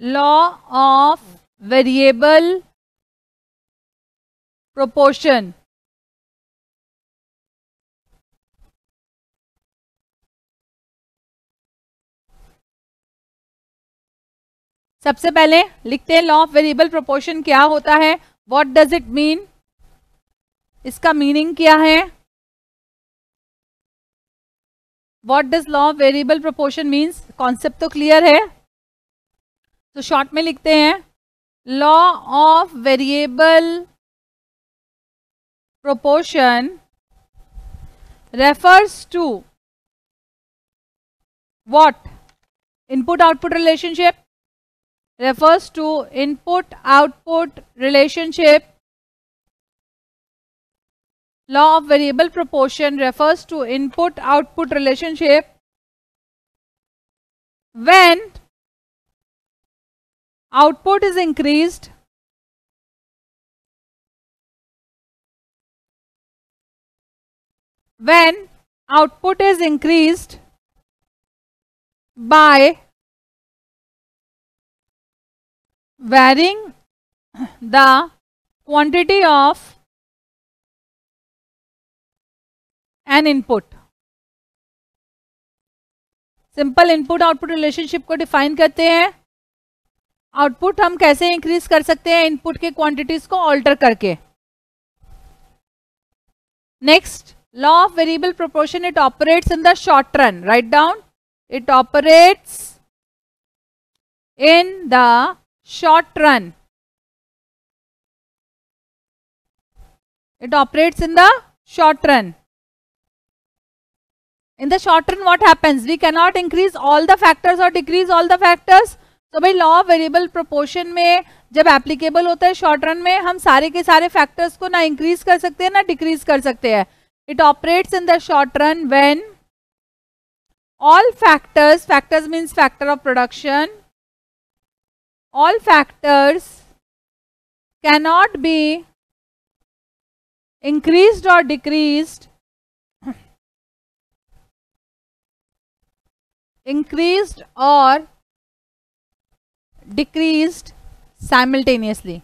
law of variable proportion. सबसे पहले लिखते हैं लॉ ऑफ वेरिएबल प्रोपोर्शन क्या होता है, व्हाट डज इट मीन, इसका मीनिंग क्या है, what does law of variable proportion means, concept तो क्लियर है। तो शॉर्ट में लिखते हैं law of variable proportion refers to what, input output relationship, refers to input output relationship. Law of variable proportion refers to input output relationship when output is increased by varying the quantity of an input. Simple input output relationship को define करते हैं। Output हम कैसे increase कर सकते हैं, input के quantities को ऑल्टर करके। Next, law of variable proportion, it operates in the short run, write down, it operates in the short run. It operates in the short run. In the short run what happens? We cannot increase all the factors or decrease all the factors. तो भाई law of variable proportion में जब applicable होता है short run में, हम सारे के सारे फैक्टर्स को ना इंक्रीज कर सकते हैं ना डिक्रीज कर सकते हैं। It operates in the short run when all factors, factors means factor of production, all factors cannot be increased or decreased simultaneously.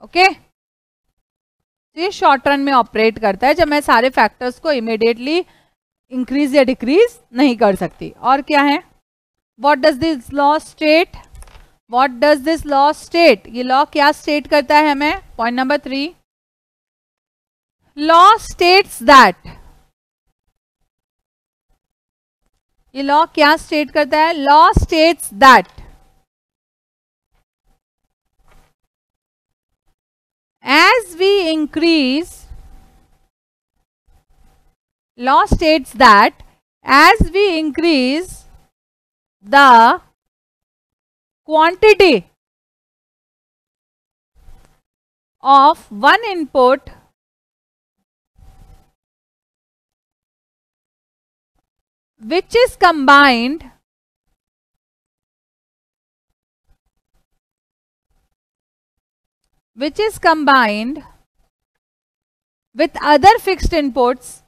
Okay, ये शॉर्ट रन में ऑपरेट करता है जब मैं सारे फैक्टर्स को इमीडिएटली इंक्रीज या डिक्रीज नहीं कर सकती। और क्या है, what does this law state, what does this law state, ये लॉ क्या स्टेट करता है हमें, point number 3, law states that, ये लॉ क्या स्टेट करता है, law states that as we increase, law states that as we increase the quantity of one input which is combined with other fixed inputs,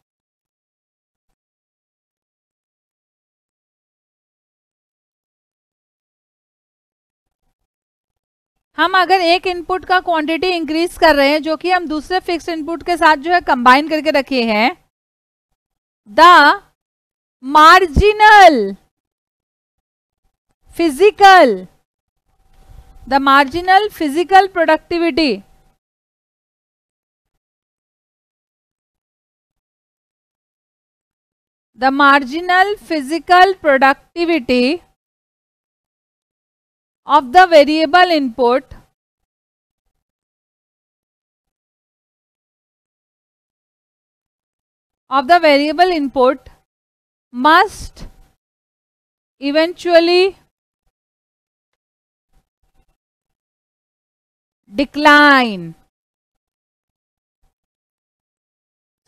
हम अगर एक input का quantity increase कर रहे हैं जो कि हम दूसरे फिक्स्ड इनपुट के साथ जो है कंबाइन करके रखे हैं, the marginal physical productivity of the variable input must eventually decline.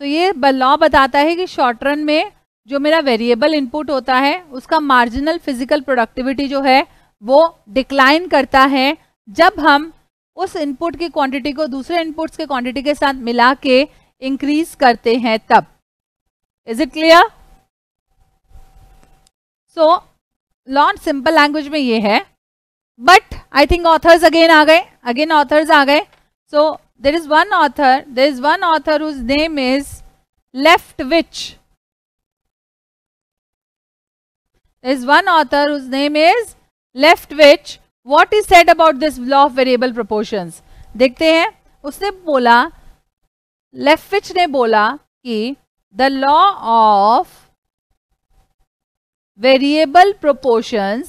तो ये लॉ बताता है कि शॉर्ट रन में जो मेरा वेरिएबल इनपुट होता है उसका मार्जिनल फिजिकल प्रोडक्टिविटी जो है वो डिक्लाइन करता है जब हम उस इनपुट की क्वांटिटी को दूसरे इनपुट्स के क्वांटिटी के साथ मिला के इंक्रीज करते हैं तब। Is it clear? So law simple language में ये है, but I think authors again आ गए. So there is one author whose name is Leftwich. There is one author whose name is Leftwich. What is said about this law of variable proportions? देखते हैं. उसने बोला, Leftwich ने बोला कि the law of variable proportions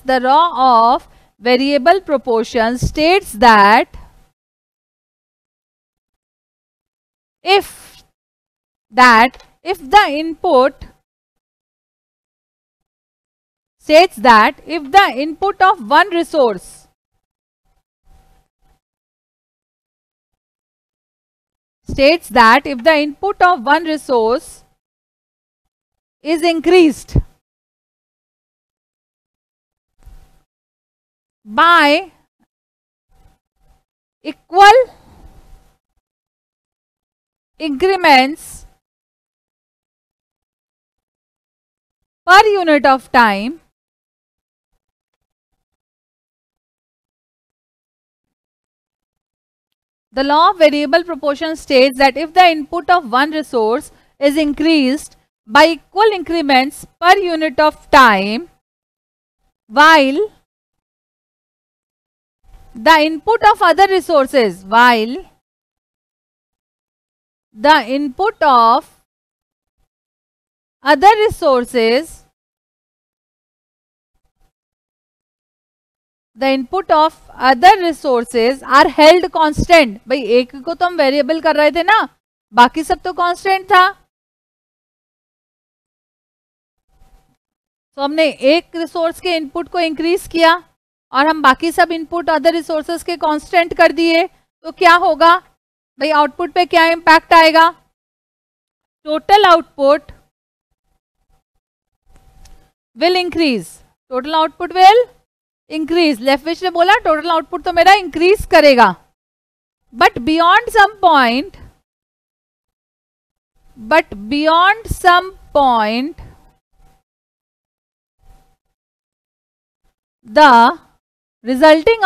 states that if the input of one resource is increased by equal increments per unit of time, the law of variable proportion states that if the input of one resource is increased by equal increments per unit of time, while the input of other resources are held constant. भाई एक को तो हम variable कर रहे थे ना, बाकी सब तो कांस्टेंट था. तो हमने एक रिसोर्स के इनपुट को इंक्रीज किया और हम बाकी सब इनपुट अदर रिसोर्सेज के कांस्टेंट कर दिए. तो क्या होगा भाई, आउटपुट पे क्या इम्पैक्ट आएगा? Total output will increase. Leftwich ने बोला टोटल आउटपुट तो मेरा इंक्रीज करेगा, but beyond some point the resulting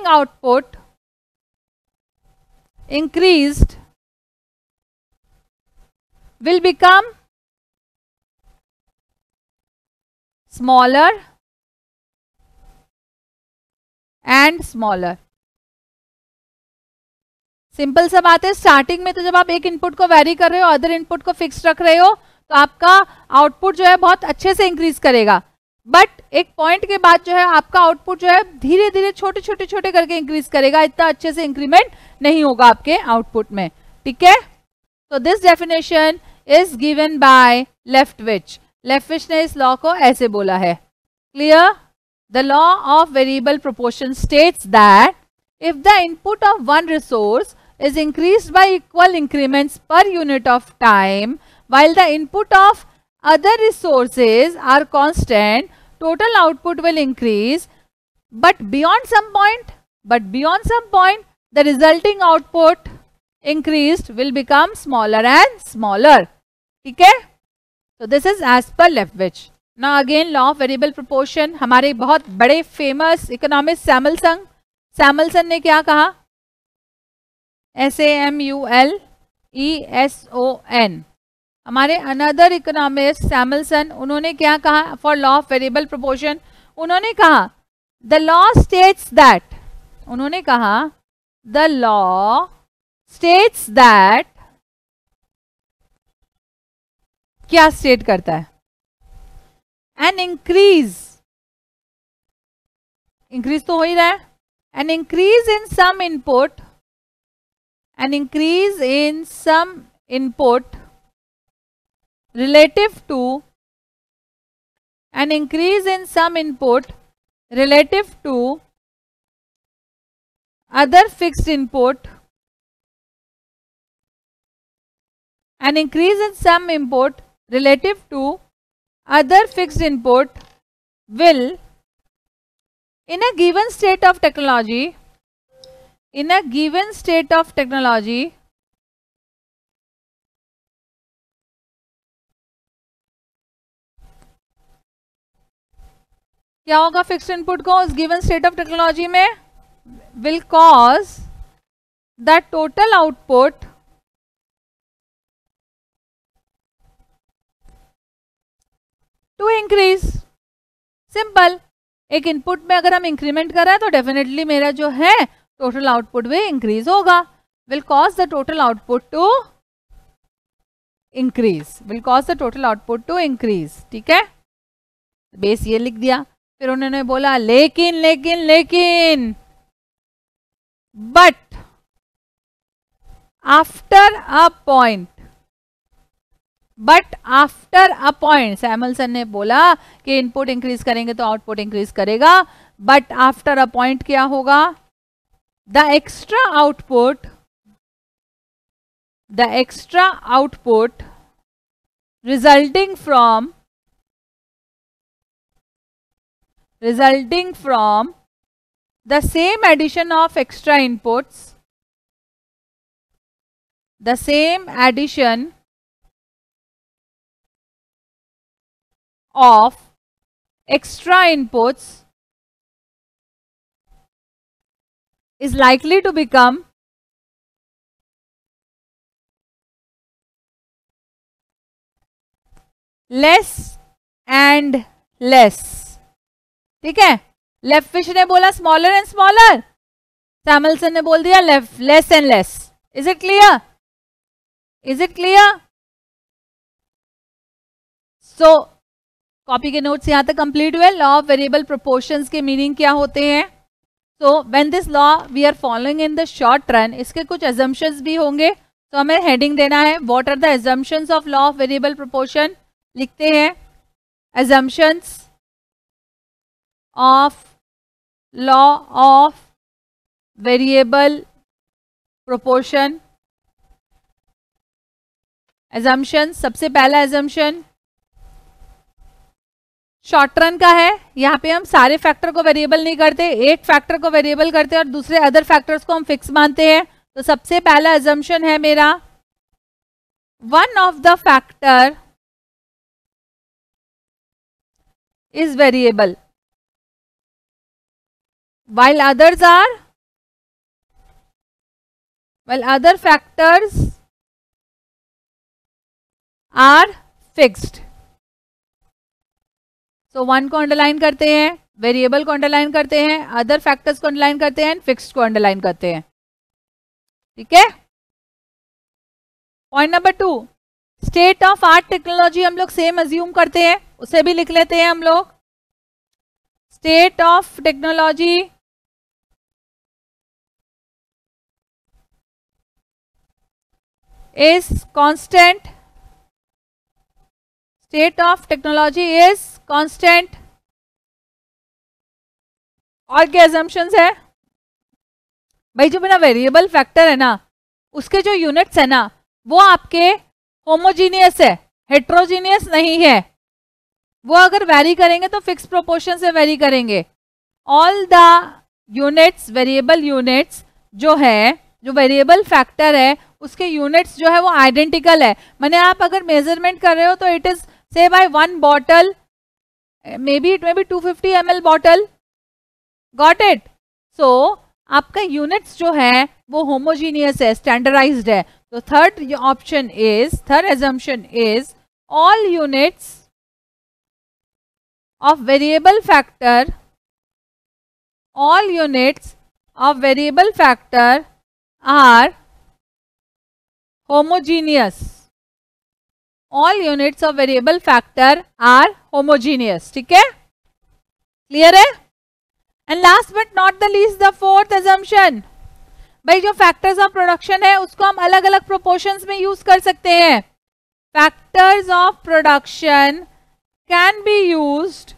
output increased will become smaller and smaller. Simple सा बात है. स्टार्टिंग में तो जब आप एक इनपुट को वेरी कर रहे हो, अदर इनपुट को फिक्स रख रहे हो, तो आपका आउटपुट जो है बहुत अच्छे से इंक्रीज करेगा. बट एक पॉइंट के बाद जो है आपका आउटपुट जो है धीरे धीरे छोटे करके इंक्रीज करेगा. इतना अच्छे से इंक्रीमेंट नहीं होगा आपके आउटपुट में. ठीक है. तो this definition is given by Leftwich. Leftwich ने इस लॉ को ऐसे बोला है. Clear? The law of variable proportion states that if the input of one resource is increased by equal increments per unit of time, while the input of other resources are constant, total output will increase, but beyond some point, the resulting output increased will become smaller and smaller. ठीक है. So this is as per Leftwich. Now again law of variable proportion. हमारे बहुत बड़े famous economist Samuelson ने क्या कहा? SAMULESON. हमारे another economist Samuelson, उन्होंने क्या कहा for law of variable proportion? उन्होंने कहा द लॉ स्टेट्स दैट क्या स्टेट करता है? एन इंक्रीज तो हो ही रहा है. An increase in some input relative to other fixed input, will in a given state of technology in a given state of technology, क्या होगा फिक्स्ड इनपुट को उस गिवन स्टेट ऑफ टेक्नोलॉजी में, will cause the total output to increase. Simple. एक input में अगर हम increment कर रहे हैं तो डेफिनेटली मेरा जो है टोटल आउटपुट भी इंक्रीज होगा. Will cause the total output to increase. Will cause the total output to increase. ठीक है, बेस ये लिख दिया. फिर उन्होंने बोला लेकिन लेकिन लेकिन but after a point. But after a point Samuelson ने बोला कि इनपुट इंक्रीज करेंगे तो आउटपुट इंक्रीज करेगा. बट आफ्टर अ पॉइंट क्या होगा, the extra output resulting from the same addition of extra inputs, the same addition of extra inputs is likely to become less and less. ठीक है, left fish ने बोला smaller and smaller, Samuelson ने बोल दिया less and less. Is it clear? Is it clear? So copy के notes यहां तक कंप्लीट हुए. लॉ ऑफ वेरिएबल प्रोपोर्शंस के मीनिंग क्या होते हैं? So when this law we are following in the short run, इसके कुछ एजम्पशंस भी होंगे, तो हमें हेडिंग देना है what are the assumptions of law of variable proportion. लिखते हैं assumptions of law of variable proportion. assumption, सबसे पहला assumption शॉर्ट रन का है. यहाँ पे हम सारे फैक्टर को वेरिएबल नहीं करते, एक फैक्टर को वेरिएबल करते हैं और दूसरे अदर फैक्टर्स को हम फिक्स मानते हैं. तो सबसे पहला assumption है मेरा one of the factor is variable while other factors are fixed. so one को अंडरलाइन करते हैं, वेरिएबल को अंडरलाइन करते हैं, अदर फैक्टर्स को अंडरलाइन करते हैं, फिक्स्ड को अंडरलाइन करते हैं. ठीक है. Point number 2, state of art technology हम लोग सेम अज्यूम करते हैं, उसे भी लिख लेते हैं हम लोग. State of technology is constant. State of technology is constant. और क्या assumptions है भाई? जो मेरा वेरिएबल फैक्टर है ना, उसके जो यूनिट्स है ना, वो आपके होमोजीनियस है, हेट्रोजीनियस नहीं है. वो अगर वेरी करेंगे तो फिक्स प्रोपोर्शन से वेरी करेंगे. All the units, variable units जो है, जो वेरिएबल फैक्टर है उसके यूनिट्स जो है वो आइडेंटिकल है. माने आप अगर मेजरमेंट कर रहे हो तो it is say buy one bottle, may be it may be 250 ml bottle. Got it? सो आपका यूनिट्स जो है वो होमोजीनियस है, स्टैंडर्डाइज्ड है. तो third option is, third assumption is all units of variable factor, all units of variable factor are homogeneous. All units of variable factor are homogeneous. ठीक है, क्लियर है? And last but not the least, the fourth assumption, भाई जो factors of production है उसको हम अलग अलग प्रोपोर्शंस में यूज कर सकते हैं. Factors of production can be used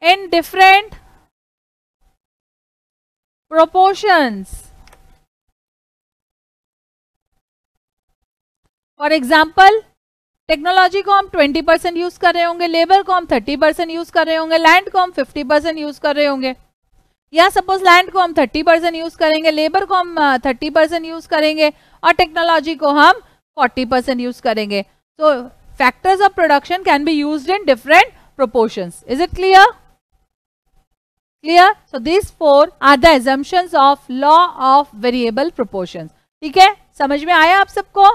in different proportions. For example, technology को हम 20% यूज कर रहे होंगे, लेबर को हम 30% यूज कर रहे होंगे, लैंड को हम 50% यूज कर रहे होंगे. या सपोज लैंड को हम 30% यूज करेंगे, लेबर को हम 30% यूज करेंगे और टेक्नोलॉजी को हम 40% यूज करेंगे. तो factors of production can be used in different proportions. Is it clear? Clear? So this 4 are the assumptions of law of variable proportions. ठीक है, समझ में आया आप सबको?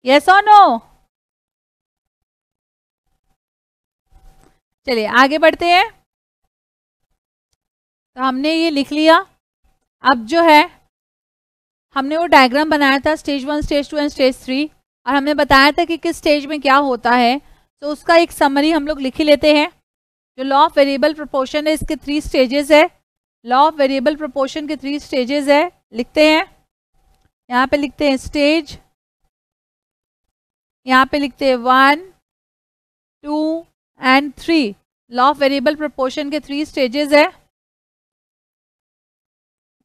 यस और नो? चलिए आगे बढ़ते हैं. तो हमने ये लिख लिया. अब जो है हमने वो डायग्राम बनाया था स्टेज 1, स्टेज 2 एंड स्टेज 3, और हमने बताया था कि किस स्टेज में क्या होता है. तो उसका एक समरी हम लोग लिख ही लेते हैं. जो लॉ ऑफ वेरिएबल प्रोपोर्शन है इसके 3 स्टेजेस है. लॉ ऑफ वेरिएबल प्रोपोर्शन के 3 स्टेजेस है. लिखते हैं, यहाँ पे लिखते हैं स्टेज, यहाँ पे लिखते हैं 1, 2 and 3. Law of variable proportion के 3 स्टेजेस है.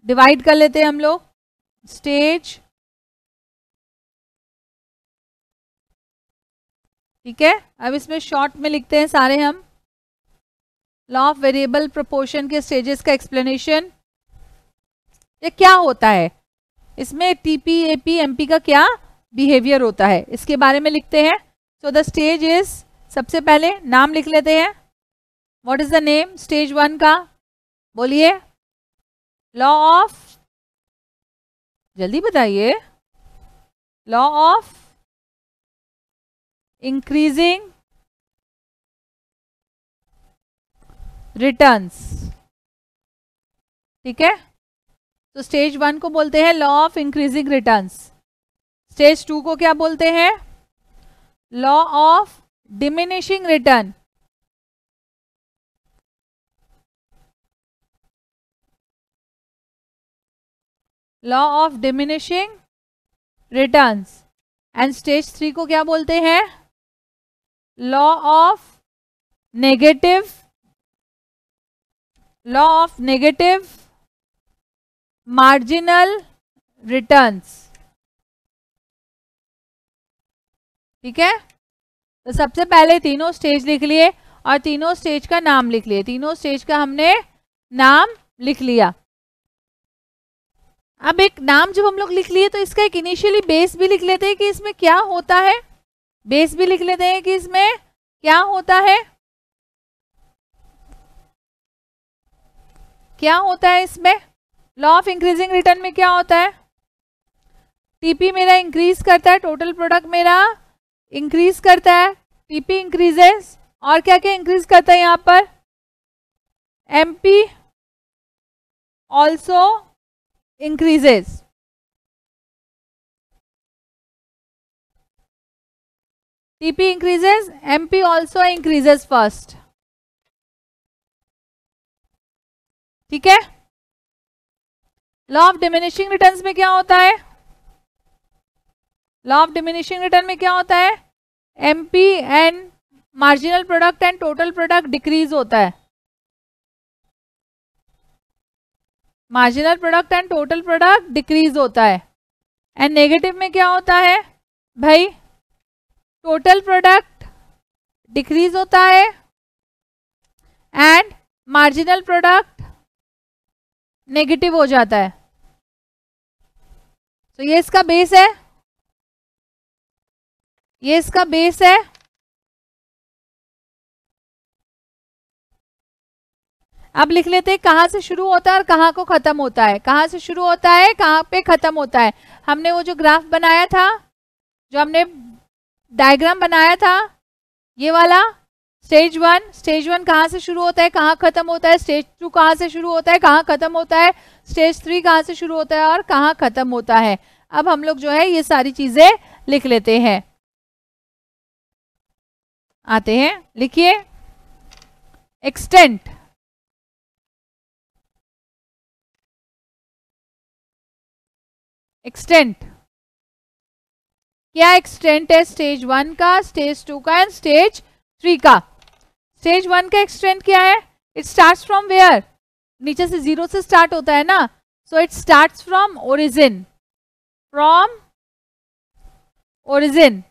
डिवाइड कर लेते हैं हम लोग. स्टेज, ठीक है. अब इसमें शॉर्ट में लिखते हैं सारे हम. लॉ ऑफ वेरिएबल प्रोपोर्शन के स्टेजेस का एक्सप्लेनेशन. ये क्या होता है, इसमें टीपी, एपी, एमपी का क्या बिहेवियर होता है, इसके बारे में लिखते हैं. सो द स्टेज इज, सबसे पहले नाम लिख लेते हैं. What is the name stage 1 का? बोलिए. लॉ ऑफ, जल्दी बताइए. Law of increasing returns. ठीक है, तो स्टेज 1 को बोलते हैं law of increasing returns. Stage 2 को क्या बोलते हैं? Law of diminishing return. Law of diminishing returns. And stage 3 को क्या बोलते हैं? Law of negative, law of negative marginal returns. ठीक है, तो सबसे पहले तीनों स्टेज लिख लिए और तीनों स्टेज का नाम लिख लिए. तीनों स्टेज का हमने नाम लिख लिया. अब एक नाम जब हम लोग लिख लिए तो इसका एक इनिशियली बेस भी लिख लेते हैं कि इसमें क्या होता है. बेस भी लिख लेते हैं कि इसमें क्या होता है. क्या होता है इसमें? लॉ ऑफ इंक्रीजिंग रिटर्न में क्या होता है? टीपी मेरा इंक्रीज करता है, टोटल प्रोडक्ट मेरा इंक्रीज करता है, टीपी इंक्रीजेस. और क्या क्या इंक्रीज करता है यहाँ पर? MP also increases. TP increases, MP also increases first. ठीक है. लॉ ऑफ डिमिनिशिंग रिटर्न्स में क्या होता है? लॉ ऑफ डिमिनिशिंग रिटर्न में क्या होता है? MP and marginal product and total product decrease होता है. Marginal product and total product decrease होता है. एंड नेगेटिव में क्या होता है भाई? टोटल प्रोडक्ट डिक्रीज होता है एंड मार्जिनल प्रोडक्ट नेगेटिव हो जाता है. तो ये इसका बेस है, ये इसका बेस है. अब लिख लेते हैं कहाँ से शुरू होता है और कहाँ को खत्म होता है. कहाँ से शुरू होता है, कहाँ पे खत्म होता है. हमने वो जो ग्राफ बनाया था, जो हमने डायग्राम बनाया था, ये वाला स्टेज 1. स्टेज 1 कहाँ से शुरू होता है, कहाँ खत्म होता है. स्टेज 2 कहाँ से शुरू होता है, कहाँ खत्म होता है. स्टेज 3 कहाँ से शुरू होता है और कहाँ खत्म होता है. अब हम लोग जो है ये सारी चीजें लिख लेते हैं. आते हैं, लिखिए. एक्सटेंट, एक्सटेंट क्या एक्सटेंट है? स्टेज 1 का, स्टेज 2 का एंड स्टेज 3 का. स्टेज 1 का एक्सटेंट क्या है? It starts from where? नीचे से 0 से स्टार्ट होता है ना. So it starts from origin, from origin.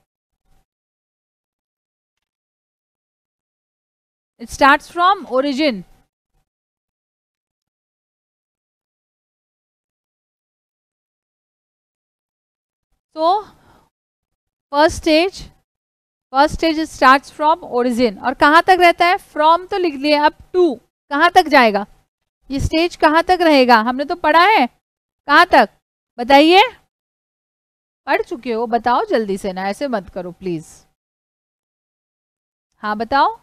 It starts from origin. तो first stage starts from origin, और कहाँ तक रहता है, फ्रॉम तो लिख लिया, अब टू कहाँ तक जाएगा, ये स्टेज कहाँ तक रहेगा, हमने तो पढ़ा है, कहाँ तक बताइए, पढ़ चुके हो, बताओ जल्दी से ना, ऐसे मत करो प्लीज, हाँ बताओ।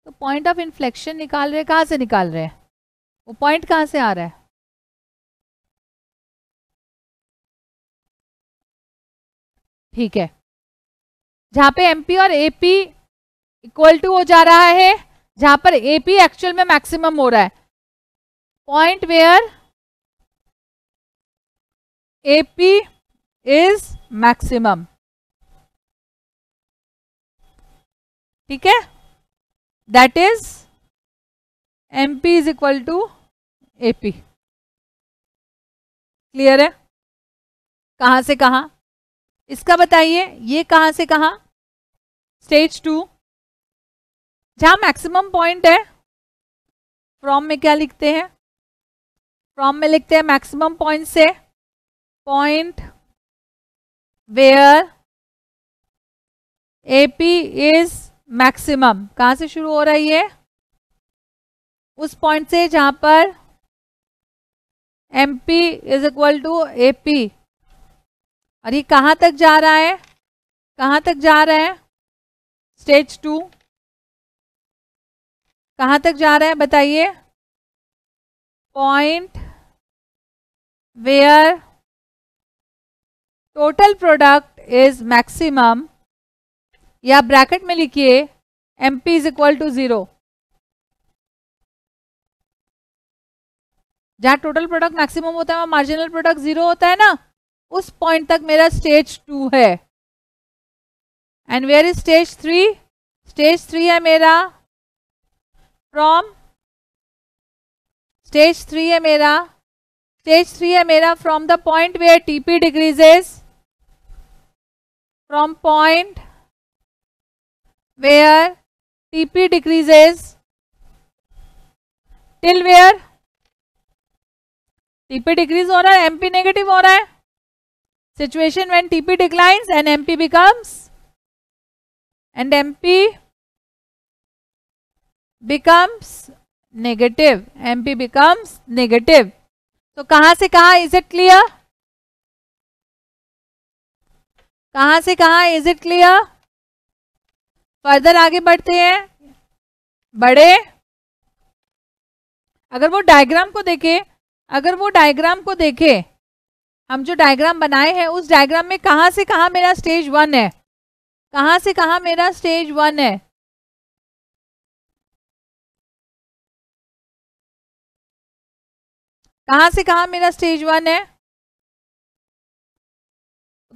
तो पॉइंट ऑफ इन्फ्लेक्शन निकाल रहे, कहाँ से निकाल रहे हैं, वो पॉइंट कहाँ से आ रहा है, ठीक है, जहां पे एमपी और एपी इक्वल टू हो जा रहा है, जहां पर एपी एक्चुअल में मैक्सिमम हो रहा है, point where AP is maximum, ठीक है, that is MP is equal to AP. Clear है, कहां से कहां, इसका बताइए, ये कहां से कहां, स्टेज 2 जहां मैक्सिमम पॉइंट है, फ्रॉम में क्या लिखते हैं, फ्रॉम में लिखते हैं मैक्सिमम पॉइंट से, point where AP is maximum, कहां से शुरू हो रही है, उस पॉइंट से जहां पर MP is equal to AP, और ये कहां तक जा रहा है, कहां तक जा रहा है, स्टेज 2 कहां तक जा रहा है बताइए, point where total product is maximum, या ब्रैकेट में लिखिए एमपी इज इक्वल टू 0, जहां टोटल प्रोडक्ट मैक्सिमम होता है वहां मार्जिनल प्रोडक्ट 0 होता है ना, उस पॉइंट तक मेरा स्टेज 2 है। And where is stage 3, stage 3 है मेरा फ्रॉम, स्टेज 3 है मेरा from the point where TP decreases, from point where TP decreases till where TP decrease हो रहा है, एमपी नेगेटिव हो रहा है, situation when TP declines and MP becomes negative, MP becomes negative। तो कहां से कहां, इज इट क्लियर, कहां से कहां, इज इट क्लियर, फर्दर आगे बढ़ते हैं, बढ़े, अगर वो डायग्राम को देखे, हम जो डायग्राम बनाए हैं उस डायग्राम में कहां से कहां मेरा स्टेज 1 है, कहां से कहां मेरा स्टेज 1 है, कहां से कहां मेरा स्टेज 1 है,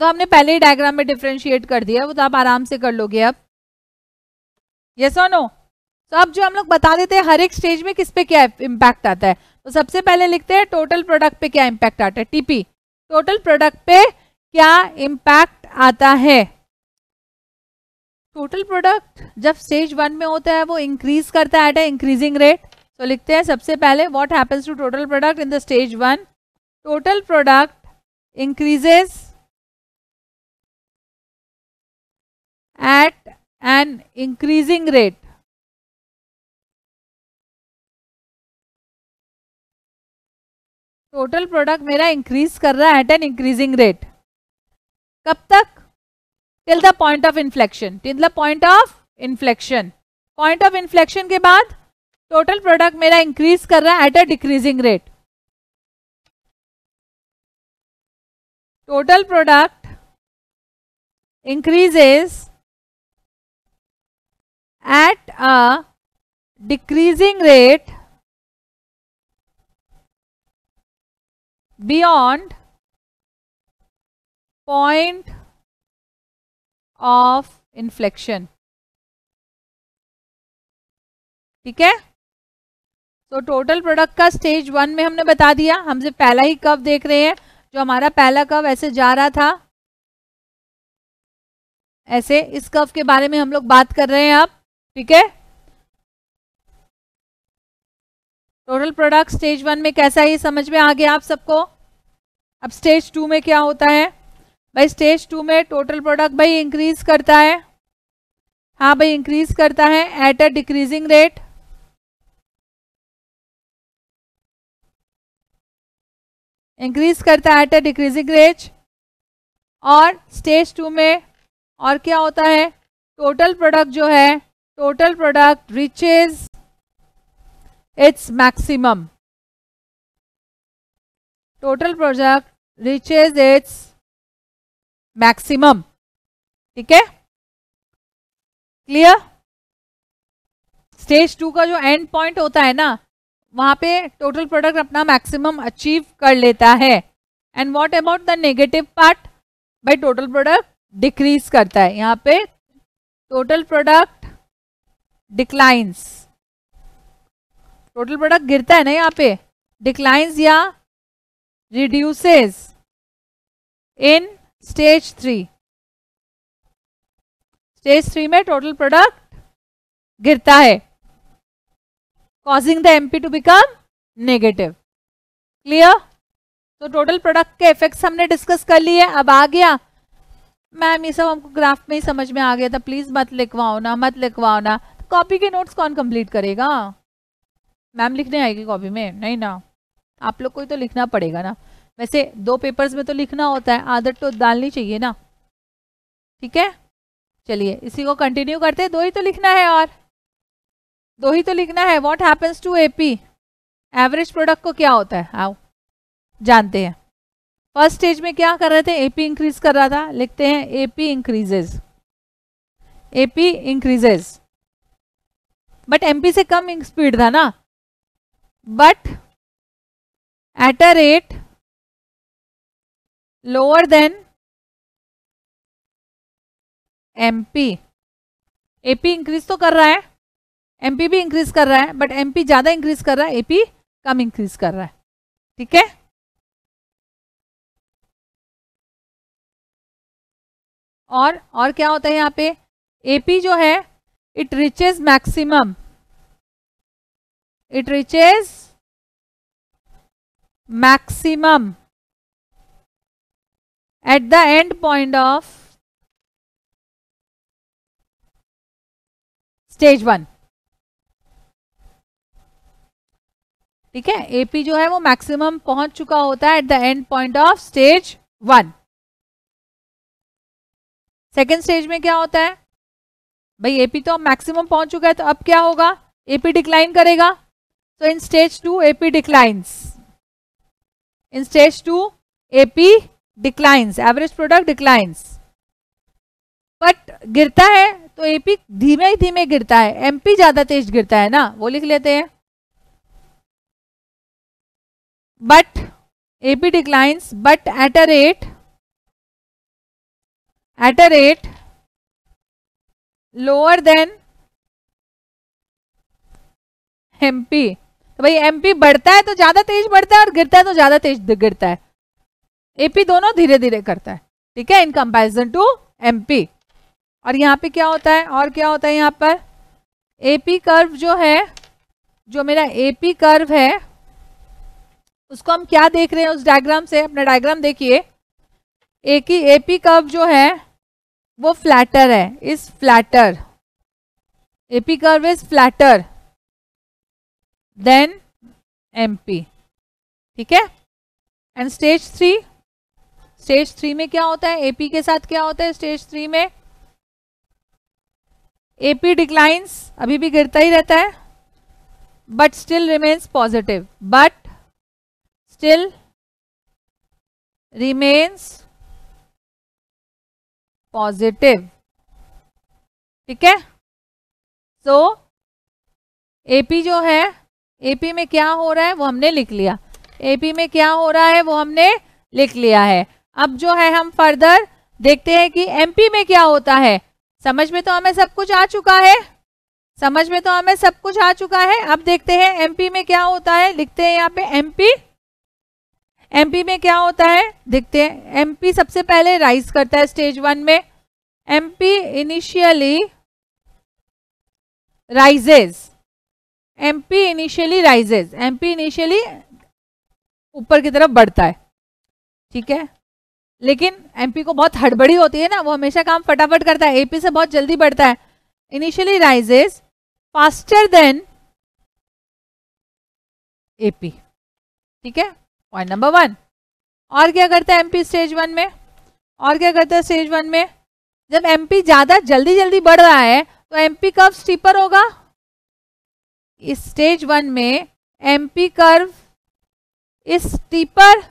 तो हमने पहले ही डायग्राम में डिफरेंशिएट कर दिया, वो तो आप आराम से कर लोगे अब, यस और नो। तो अब जो हम लोग बता देते हैं हर एक स्टेज में किस पे क्या इम्पैक्ट आता है, तो सबसे पहले लिखते हैं टोटल प्रोडक्ट पे क्या इम्पैक्ट आता है, टीपी, टोटल प्रोडक्ट पे क्या इम्पैक्ट आता है, टोटल प्रोडक्ट जब स्टेज 1 में होता है वो इंक्रीज करता है एट ए इंक्रीजिंग रेट, तो लिखते हैं सबसे पहले what happens to total product in the stage 1, total product increases at an increasing rate, total product मेरा इंक्रीज कर रहा है एट एन इंक्रीजिंग रेट, कब तक, till the point of inflection, till the point of inflection, point of inflection के बाद total product मेरा increase कर रहा है at a decreasing rate, total product increases at a decreasing rate beyond point of inflection, ठीक है। तो total product का स्टेज 1 में हमने बता दिया, हम सिर्फ पहला ही कर्व देख रहे हैं, जो हमारा पहला कर्व ऐसे जा रहा था, ऐसे इस कर्व के बारे में हम लोग बात कर रहे हैं अब, ठीक है। टोटल प्रोडक्ट स्टेज 1 में कैसा है ये समझ में आ गया आप सबको, अब स्टेज 2 में क्या होता है भाई, स्टेज 2 में टोटल प्रोडक्ट भाई इंक्रीज करता है, हाँ भाई इंक्रीज करता है at a decreasing rate, increase करता है एट अ डिक्रीजिंग रेट। और स्टेज 2 में और क्या होता है, टोटल प्रोडक्ट जो है, total product reaches its maximum, total product reaches its maximum. ठीक है, क्लियर। स्टेज 2 का जो एंड पॉइंट होता है ना, वहां पे टोटल प्रोडक्ट अपना मैक्सिमम अचीव कर लेता है। And what about the negative part, भाई टोटल प्रोडक्ट डिक्रीज करता है, यहाँ पे total product declines, total product गिरता है ना यहाँ पे, डिक्लाइंस या रिड्यूसेस इन स्टेज 3, स्टेज 3 में टोटल प्रोडक्ट गिरता है, causing the MP to become negative. Clear. तो टोटल प्रोडक्ट के इफेक्ट्स हमने डिस्कस कर लिए। अब आ गया मैम ये सब हमको ग्राफ में ही समझ में आ गया था, प्लीज मत लिखवाओ ना, मत लिखवाओ ना। कॉपी के नोट्स कौन कंप्लीट करेगा, मैम लिखने आएगी कॉपी में, नहीं ना, आप लोग को ही तो लिखना पड़ेगा ना। वैसे 2 पेपर्स में तो लिखना होता है, आदत तो डालनी चाहिए ना। ठीक है, चलिए इसी को कंटिन्यू करते हैं। 2 ही तो लिखना है, और 2 ही तो लिखना है। What happens to AP, average product को क्या होता है, आओ जानते हैं। फर्स्ट स्टेज में क्या कर रहे थे, एपी इंक्रीज कर रहा था, लिखते हैं AP increases, AP increases, but MP से कम स्पीड था ना, but at a rate lower than MP. AP increase तो कर रहा है, एमपी भी इंक्रीज कर रहा है, बट एमपी ज्यादा इंक्रीज कर रहा है, एपी कम इंक्रीज कर रहा है। ठीक है, और क्या होता है यहाँ पे, एपी जो है it reaches maximum, it reaches maximum eight the and point of stage 1। ठीक है, एपी जो है वो मैक्सिमम पहुंच चुका होता है at the and point of stage 1। Second stage में क्या होता है भाई, एपी तो मैक्सिमम पहुंच चुका है, तो अब क्या होगा, एपी डिक्लाइन करेगा। तो in stage 2 AP declines, in stage 2 AP declines, average product declines, but गिरता है तो एपी धीमे ही धीमे गिरता है, एमपी ज्यादा तेज गिरता है ना, वो लिख लेते हैं। But AP declines but at a rate lower than MP. तो भाई एमपी बढ़ता है तो ज्यादा तेज बढ़ता है, और गिरता है तो ज्यादा तेज गिरता है। एपी दोनों धीरे धीरे करता है, ठीक है, इन कंपैरिजन टू एमपी। और यहाँ पे क्या होता है, और क्या होता है यहाँ पर, एपी कर्व जो है, जो मेरा एपी कर्व है उसको हम क्या देख रहे हैं उस डायग्राम से, अपना डायग्राम देखिए। एपी कर्व जो है वो फ्लैटर है, is flatter, AP curve is flatter than MP. ठीक है, एंड स्टेज 3 में क्या होता है, एपी के साथ क्या होता है स्टेज 3 में, एपी डिक्लाइंस, अभी भी गिरता ही रहता है, but still remains positive, but still remains positive. ठीक है, सो एपी जो है, एपी में क्या हो रहा है वो हमने लिख लिया, एपी में क्या हो रहा है वो हमने लिख लिया है। अब जो है हम फर्दर देखते हैं कि एमपी में क्या होता है। समझ में तो हमें सब कुछ आ चुका है, समझ में तो हमें सब कुछ आ चुका है। अब देखते हैं एमपी में क्या होता है, लिखते हैं यहाँ पे एमपी में क्या होता है देखते हैं। एमपी सबसे पहले राइज करता है स्टेज 1 में, MP initially rises, MP initially ऊपर की तरफ बढ़ता है। ठीक है, लेकिन एमपी को बहुत हड़बड़ी होती है ना, वो हमेशा काम फटाफट करता है, एपी से बहुत जल्दी बढ़ता है. Initially rises faster than AP. ठीक है, पॉइंट नंबर 1. और क्या करता है एमपी स्टेज 1 में? और क्या करता है स्टेज 1 में? जब एमपी ज्यादा जल्दी जल्दी बढ़ रहा है तो एमपी कर्व स्टीपर होगा. इस स्टेज 1 में एमपी कर्व इज स्टीपर.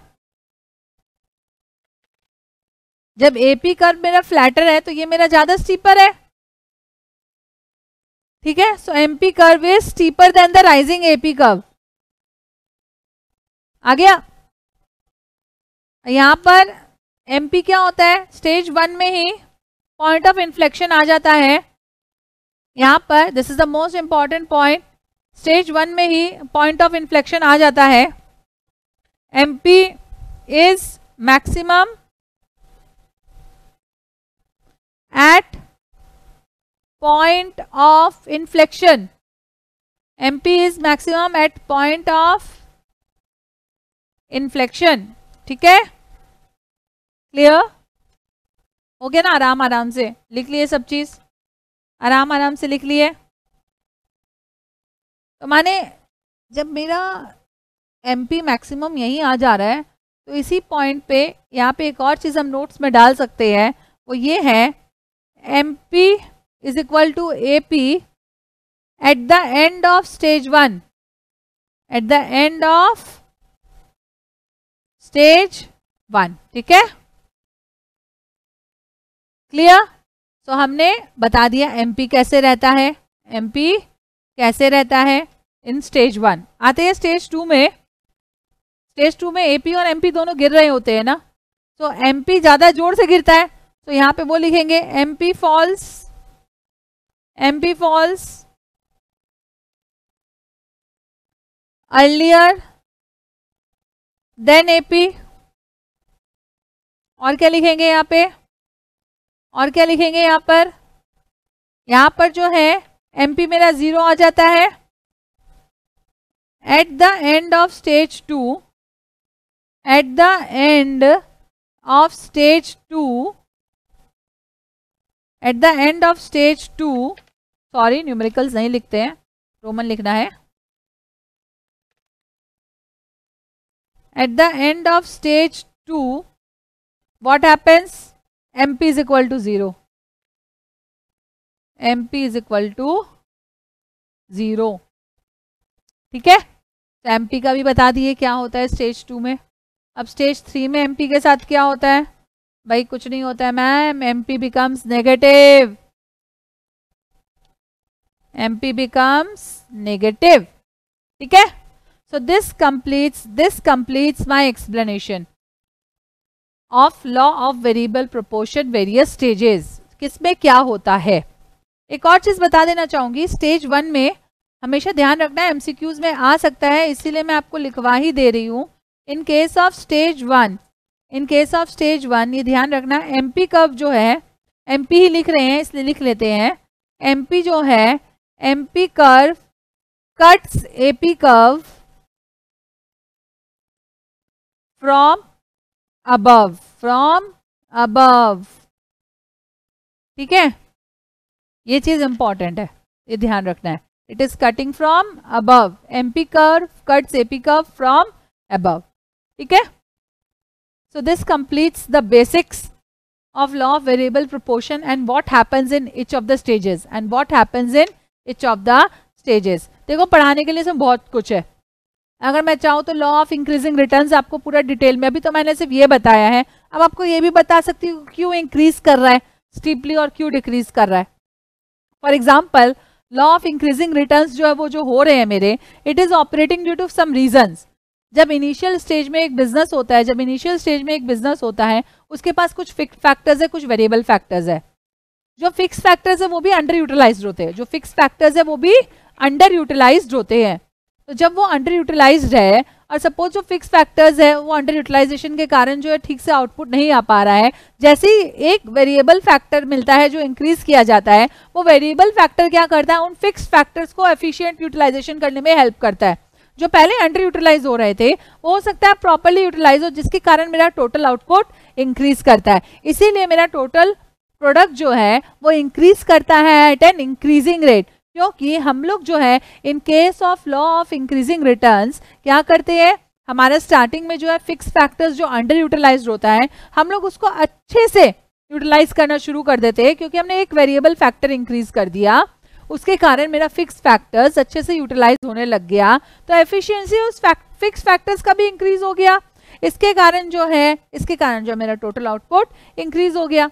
जब एपी कर्व मेरा फ्लैटर है तो ये मेरा ज्यादा स्टीपर है. ठीक है, so MP curve is steeper than the rising AP curve. आ गया? यहां पर एमपी क्या होता है? स्टेज 1 में ही पॉइंट ऑफ इन्फ्लेक्शन आ जाता है. यहां पर this is the most important point. Stage 1 में ही पॉइंट ऑफ इन्फ्लेक्शन आ जाता है. MP is maximum at point of inflection. MP is maximum at point of inflection. ठीक है, क्लियर हो गया ना? आराम आराम से लिख लिए सब चीज, आराम आराम से लिख लिए. तो माने जब मेरा MP मैक्सिमम यहीं आ जा रहा है तो इसी पॉइंट पे यहाँ पे एक और चीज हम नोट्स में डाल सकते हैं, वो ये है MP is equal to AP at the end of stage 1. At the end of stage 1. ठीक है, क्लियर? तो हमने बता दिया MP कैसे रहता है. MP कैसे रहता है इन स्टेज 1. आते हैं स्टेज 2 में. स्टेज 2 में AP और MP दोनों गिर रहे होते हैं ना, तो MP ज्यादा जोर से गिरता है तो यहां पे वो लिखेंगे MP falls earlier than AP. और क्या लिखेंगे यहाँ पे? और क्या लिखेंगे यहाँ पर? यहाँ पर जो है MP मेरा 0 आ जाता है. At the end of stage 2, at the end of stage 2, at the end of stage 2, sorry numericals नहीं लिखते हैं, रोमन लिखना है. At the end of stage 2 what happens? MP is equal to 0. MP is equal to 0. ठीक है, तो MP का भी बता दिए क्या होता है स्टेज 2 में. अब स्टेज 3 में MP के साथ क्या होता है? भाई कुछ नहीं होता है ma'am, MP becomes negative. MP becomes negative. ठीक है, so this completes my explanation of law of variable proportion various stages. किसमें क्या होता है? एक और चीज बता देना चाहूंगी, स्टेज 1 में हमेशा ध्यान रखना है, MCQs में आ सकता है, इसीलिए मैं आपको लिखवा ही दे रही हूं. इन केस ऑफ स्टेज 1 ये ध्यान रखना, MP कर्व जो है, MP ही लिख रहे हैं इसलिए लिख लेते हैं. MP जो है, MP curve cuts AP curve from above. ठीक है, ये चीज इंपॉर्टेंट है, ये ध्यान रखना है. It is cutting from above. MP curve cuts AP curve from above. ठीक है, so this completes the basics of law of variable proportion and what happens in each of the stages. देखो पढ़ाने के लिए इसमें बहुत कुछ है. अगर मैं चाहूँ तो लॉ ऑफ इंक्रीजिंग रिटर्न्स आपको पूरा डिटेल में, अभी तो मैंने सिर्फ ये बताया है, अब आपको ये भी बता सकती हूँ क्यों इंक्रीज कर रहा है स्टीपली और क्यों डिक्रीज कर रहा है. For example law of increasing returns जो है वो जो हो रहे हैं मेरे, it is operating due to some reasons. जब इनिशियल स्टेज में एक बिजनेस होता है, उसके पास कुछ फिक्स फैक्टर्स है, कुछ वेरिएबल फैक्टर्स है. जो फिक्स फैक्टर्स है वो भी अंडर यूटिलाइज्ड होते हैं. तो जब वो अंडर यूटिलाइज्ड है और सपोज जो फिक्स फैक्टर्स है वो अंडर यूटिलाइजेशन के कारण जो है ठीक से आउटपुट नहीं आ पा रहा है, जैसे ही एक वेरिएबल फैक्टर मिलता है जो इंक्रीज किया जाता है, वो वेरिएबल फैक्टर क्या करता है, उन फिक्स फैक्टर्स को एफिशिएंट यूटिलाइजेशन करने में हेल्प करता है. जो पहले अंडर यूटिलाइज हो रहे थे वो हो सकता है प्रॉपरली यूटिलाइज हो, जिसके कारण मेरा टोटल आउटपुट इंक्रीज करता है। इसीलिए मेरा टोटल प्रोडक्ट जो है वो इंक्रीज करता है एट एन इंक्रीजिंग रेट, क्योंकि हम लोग जो है in case of law of increasing returns क्या करते हैं, हमारा स्टार्टिंग में जो है फिक्स फैक्टर्स जो अंडर यूटिलाइज होता है हम लोग उसको अच्छे से यूटिलाइज करना शुरू कर देते हैं, क्योंकि हमने एक वेरिएबल फैक्टर इंक्रीज कर दिया, उसके कारण मेरा फिक्स फैक्टर्स अच्छे से यूटिलाइज होने लग गया, तो एफिशिएंसी उस फिक्स फैक्टर्स का भी इंक्रीज हो गया। इसके कारण जो है मेरा टोटल आउटपुट इंक्रीज हो गया,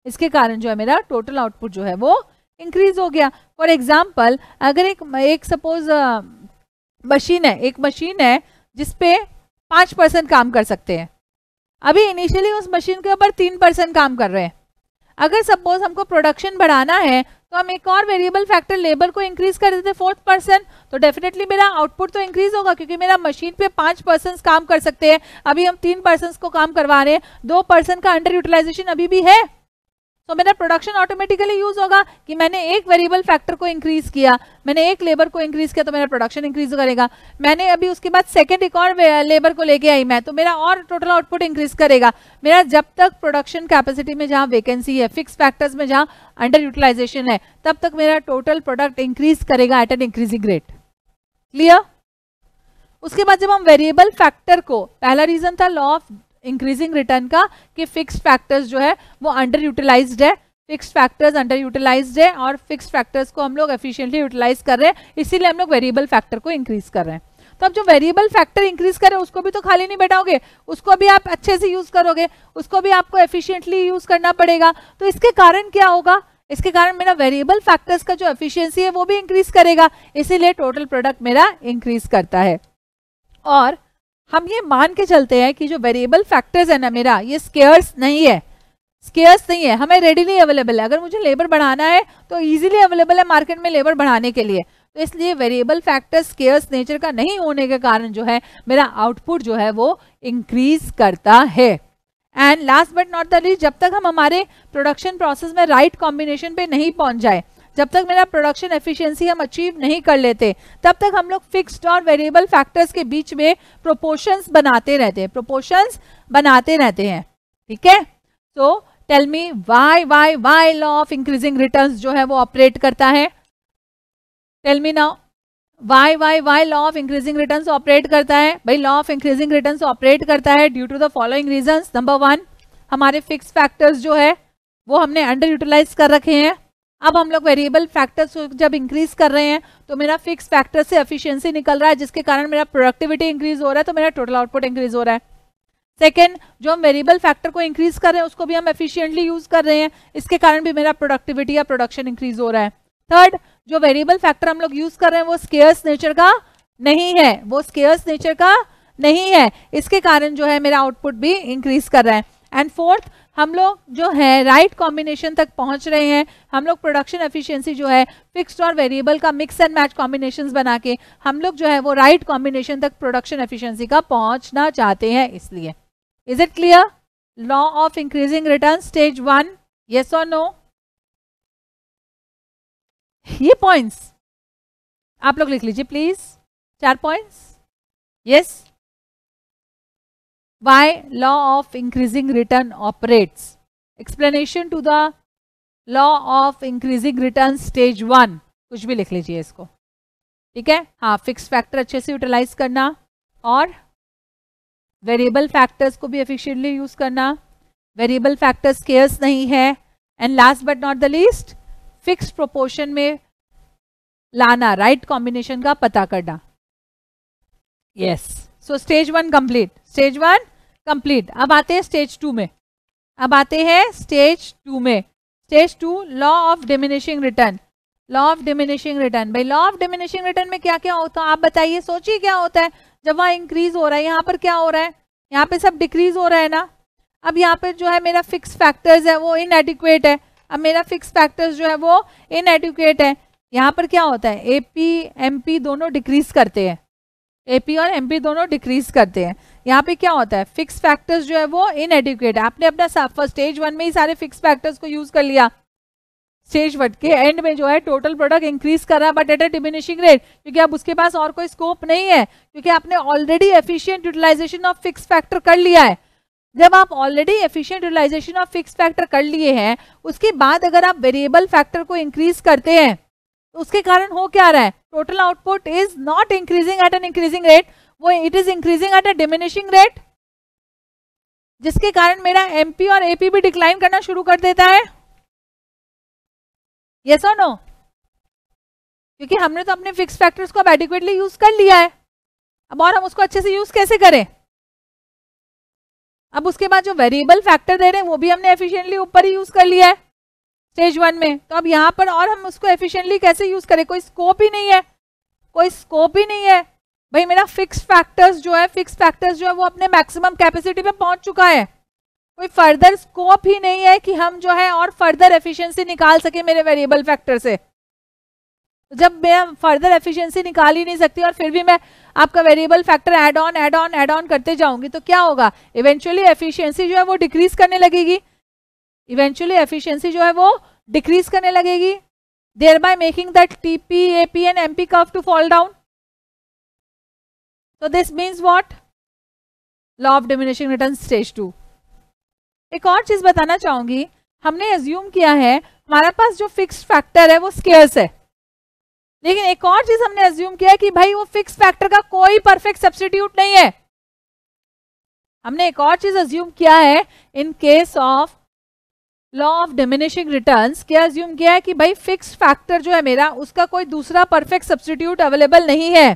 इसके कारण जो है मेरा टोटल आउटपुट जो है वो इंक्रीज हो गया। फॉर एग्जाम्पल अगर एक सपोज एक मशीन है जिसपे 5% काम कर सकते हैं, अभी इनिशियली उस मशीन के ऊपर 3% काम कर रहे हैं। अगर सपोज हमको प्रोडक्शन बढ़ाना है तो हम एक और वेरिएबल फैक्टर लेबर को इंक्रीज कर देते 4%, तो डेफिनेटली मेरा आउटपुट तो इंक्रीज होगा, क्योंकि मेरा मशीन पे 5% काम कर सकते हैं, अभी हम 3% को काम करवा रहे हैं, 2% का अंडर यूटिलाइजेशन अभी भी है, तो मेरा प्रोडक्शन ऑटोमेटिकली यूज होगा कि मैंने एक वेरिएबल फैक्टर को इंक्रीज किया, मैंने एक लेबर को इंक्रीज किया तो मेरा प्रोडक्शन इंक्रीज करेगा। मैंने अभी उसके बाद सेकंड एक और लेबर को लेके आई मैं, तो मेरा और टोटल आउटपुट इंक्रीज करेगा। मेरा जब तक प्रोडक्शन कैपेसिटी में जहां वेकेंसी है, फिक्स फैक्टर्स में जहां अंडर यूटिलाइजेशन है, तब तक मेरा टोटल प्रोडक्ट इंक्रीज करेगा at an increasing rate. Clear? उसके बाद जब हम वेरिएबल फैक्टर को, पहला रीजन था लॉ ऑफ इंक्रीजिंग रिटर्न का कि फिक्स फैक्टर्स जो है वो अंडर यूटिलाइज्ड है, फिक्स फैक्टर्स अंडर यूटिलाइज्ड है और फिक्स फैक्टर्स को हम लोग एफिशिएंटली यूटिलाइज कर रहे हैं, इसीलिए हम लोग वेरिएबल फैक्टर को इंक्रीज कर रहे हैं। तो अब जो वेरिएबल फैक्टर इंक्रीज कर रहे हैं उसको भी तो खाली नहीं बैठाओगे, उसको भी आप अच्छे से यूज करोगे, उसको भी आपको एफिशिएंटली यूज करना पड़ेगा। तो इसके कारण क्या होगा, इसके कारण मेरा वेरिएबल फैक्टर्स का जो एफिशिएंसी है वो भी इंक्रीज करेगा, इसीलिए टोटल प्रोडक्ट मेरा इंक्रीज करता है। और हम ये मान के चलते हैं कि जो वेरिएबल फैक्टर्स है ना मेरा, ये स्केयर्स नहीं है, हमें रेडीली अवेलेबल है। अगर मुझे लेबर बढ़ाना है तो इजीली अवेलेबल है मार्केट में लेबर बढ़ाने के लिए, तो इसलिए वेरिएबल फैक्टर स्केयर्स नेचर का नहीं होने के कारण जो है मेरा आउटपुट जो है वो इंक्रीज करता है। And last but not the least, जब तक हम हमारे प्रोडक्शन प्रोसेस में राइट कॉम्बिनेशन पे नहीं पहुंच जाए, जब तक मेरा प्रोडक्शन एफिशिएंसी हम अचीव नहीं कर लेते, तब तक हम लोग फिक्स्ड और वेरिएबल फैक्टर्स के बीच में प्रोपोर्शंस बनाते रहते हैं। ठीक है? So tell me why law of increasing returns जो है वो ऑपरेट करता है। Tell me now why law of increasing returns operate करता है। भाई law of increasing returns operate करता है due to the following reasons. Number 1, हमारे फिक्स फैक्टर्स जो है वो हमने अंडर यूटिलाइज कर रखे हैं। अब हम लोग वेरिएबल फैक्टर्स जब इंक्रीज कर रहे हैं तो मेरा फिक्स फैक्टर से एफिशिएंसी निकल रहा है, जिसके कारण मेरा प्रोडक्टिविटी इंक्रीज हो रहा है, तो मेरा टोटल आउटपुट इंक्रीज हो रहा है। सेकेंड, जो हम वेरिएबल फैक्टर को इंक्रीज कर रहे हैं उसको भी हम एफिशिएंटली यूज कर रहे हैं, इसके कारण भी मेरा प्रोडक्टिविटी या प्रोडक्शन इंक्रीज हो रहा है। थर्ड, जो वेरिएबल फैक्टर हम लोग यूज कर रहे हैं वो स्केयर्स नेचर का नहीं है, इसके कारण जो है मेरा आउटपुट भी इंक्रीज कर रहा है। एंड फोर्थ, हम लोग जो है राइट कॉम्बिनेशन तक पहुंच रहे हैं, हम लोग प्रोडक्शन एफिशिएंसी जो है फिक्स्ड और वेरिएबल का मिक्स एंड मैच कॉम्बिनेशंस बना के हम लोग जो है वो राइट कॉम्बिनेशन तक प्रोडक्शन एफिशिएंसी का पहुंचना चाहते हैं। इसलिए is it clear? Law of increasing return stage 1, yes और नो? ये पॉइंट्स आप लोग लिख लीजिए please, 4 points. Yes, why law of increasing return operates, explanation to the law of increasing return stage 1, कुछ भी लिख लीजिए इसको। ठीक है? हाँ, फिक्स फैक्टर अच्छे से यूटिलाइज करना और वेरिएबल फैक्टर्स को भी एफिशिएंटली यूज करना, वेरिएबल फैक्टर स्केयर्स नहीं है, and last but not the least fix proportion में लाना, राइट कॉम्बिनेशन का पता करना। यस, सो स्टेज 1 कंप्लीट, स्टेज 1 कंप्लीट। अब आते हैं स्टेज 2 में, stage 2 law of diminishing return. भाई लॉ ऑफ डिमिनिशिंग रिटर्न में क्या क्या होता है आप बताइए, सोचिए क्या होता है। जब वहाँ इंक्रीज हो रहा है, यहाँ पर क्या हो रहा है, यहाँ पे सब डिक्रीज हो रहा है ना। अब यहाँ पे जो है मेरा फिक्स फैक्टर्स है वो इनएडिक्वेट है, अब मेरा फिक्स फैक्टर्स जो है वो इनएडिक्वेट है। यहाँ पर क्या होता है, एपी एमपी दोनों डिक्रीज करते हैं, एपी और एमपी दोनों डिक्रीज करते हैं। यहाँ पे क्या होता है, फिक्स फैक्टर्स जो है वो इनएडिक्वेट है। आपने अपना स्टेज 1 में ही सारे फिक्स फैक्टर्स को यूज कर लिया, स्टेज 1 के एंड में जो है टोटल प्रोडक्ट इंक्रीज कर रहा है but at a diminishing rate, क्योंकि अब उसके पास और कोई स्कोप नहीं है, क्योंकि आपने already efficient utilisation of fix factor कर लिया है। जब आप already efficient utilisation of fix factor कर लिए हैं, उसके बाद अगर आप वेरिएबल फैक्टर को इंक्रीज करते हैं तो उसके कारण हो क्या रहा है, total output is not increasing at an increasing rate, वो it is increasing at a diminishing rate, जिसके कारण मेरा एमपी और एपी भी डिक्लाइन करना शुरू कर देता है। यस और नो? क्योंकि हमने तो अपने फिक्स फैक्टर्स को अब एडिक्वेटली यूज कर लिया है, अब और हम उसको अच्छे से यूज कैसे करें? अब उसके बाद जो वेरिएबल फैक्टर दे रहे हैं वो भी हमने एफिशिएंटली ऊपर ही यूज कर लिया है स्टेज 1 में, तो अब यहाँ पर और हम उसको एफिशिएंटली कैसे यूज करें? कोई स्कोप ही नहीं है, कोई स्कोप ही नहीं है भाई। मेरा फिक्स फैक्टर्स जो है वो अपने मैक्सिमम कैपेसिटी पे पहुंच चुका है, कोई फर्दर स्कोप ही नहीं है कि हम जो है और फर्दर एफिशिएंसी निकाल सके मेरे वेरिएबल फैक्टर से। तो जब मैं फर्दर एफिशिएंसी निकाल ही नहीं सकती और फिर भी मैं आपका वेरिएबल फैक्टर ऐड ऑन करते जाऊंगी तो क्या होगा, इवेंचुअली एफिशिएंसी जो है वो डिक्रीज करने लगेगी, thereby making that TP, AP and MP curve to fall down. So this means what? Law of diminishing returns stage 2. एक और चीज बताना चाहूंगी, हमने एज्यूम किया है हमारे पास जो फिक्स्ड फैक्टर है वो स्केर्स है, लेकिन एक और चीज हमने एज्यूम किया है कि भाई वो फिक्स फैक्टर का कोई परफेक्ट सब्स्टिट्यूट नहीं है। हमने एक और चीज एज्यूम किया है in case of law of diminishing returns, क्या एज्यूम किया है कि भाई फिक्स्ड फैक्टर जो है मेरा उसका कोई दूसरा परफेक्ट सब्स्टिट्यूट अवेलेबल नहीं है।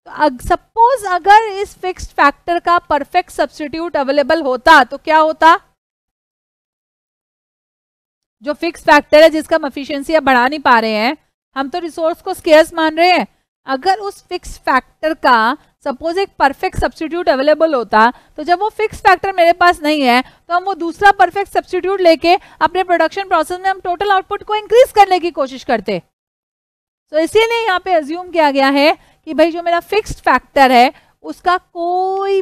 तो सपोज अगर इस फिक्स्ड फैक्टर का परफेक्ट सब्स्टिट्यूट अवेलेबल होता तो क्या होता? जो फिक्स फैक्टर है जिसका हम एफिशिएंसी अब बढ़ा नहीं पा रहे हैं, हम तो रिसोर्स को स्केर्स मान रहे हैं, अगर उस फिक्स फैक्टर का सपोज एक परफेक्ट सब्स्टिट्यूट अवेलेबल होता तो जब वो फिक्स फैक्टर मेरे पास नहीं है तो हम वो दूसरा परफेक्ट सब्स्टिट्यूट लेके अपने प्रोडक्शन प्रोसेस में हम टोटल आउटपुट को इंक्रीज करने की कोशिश करते। तो इसीलिए यहाँ पे अज्यूम किया गया है कि भाई जो मेरा फिक्स्ड फैक्टर है उसका कोई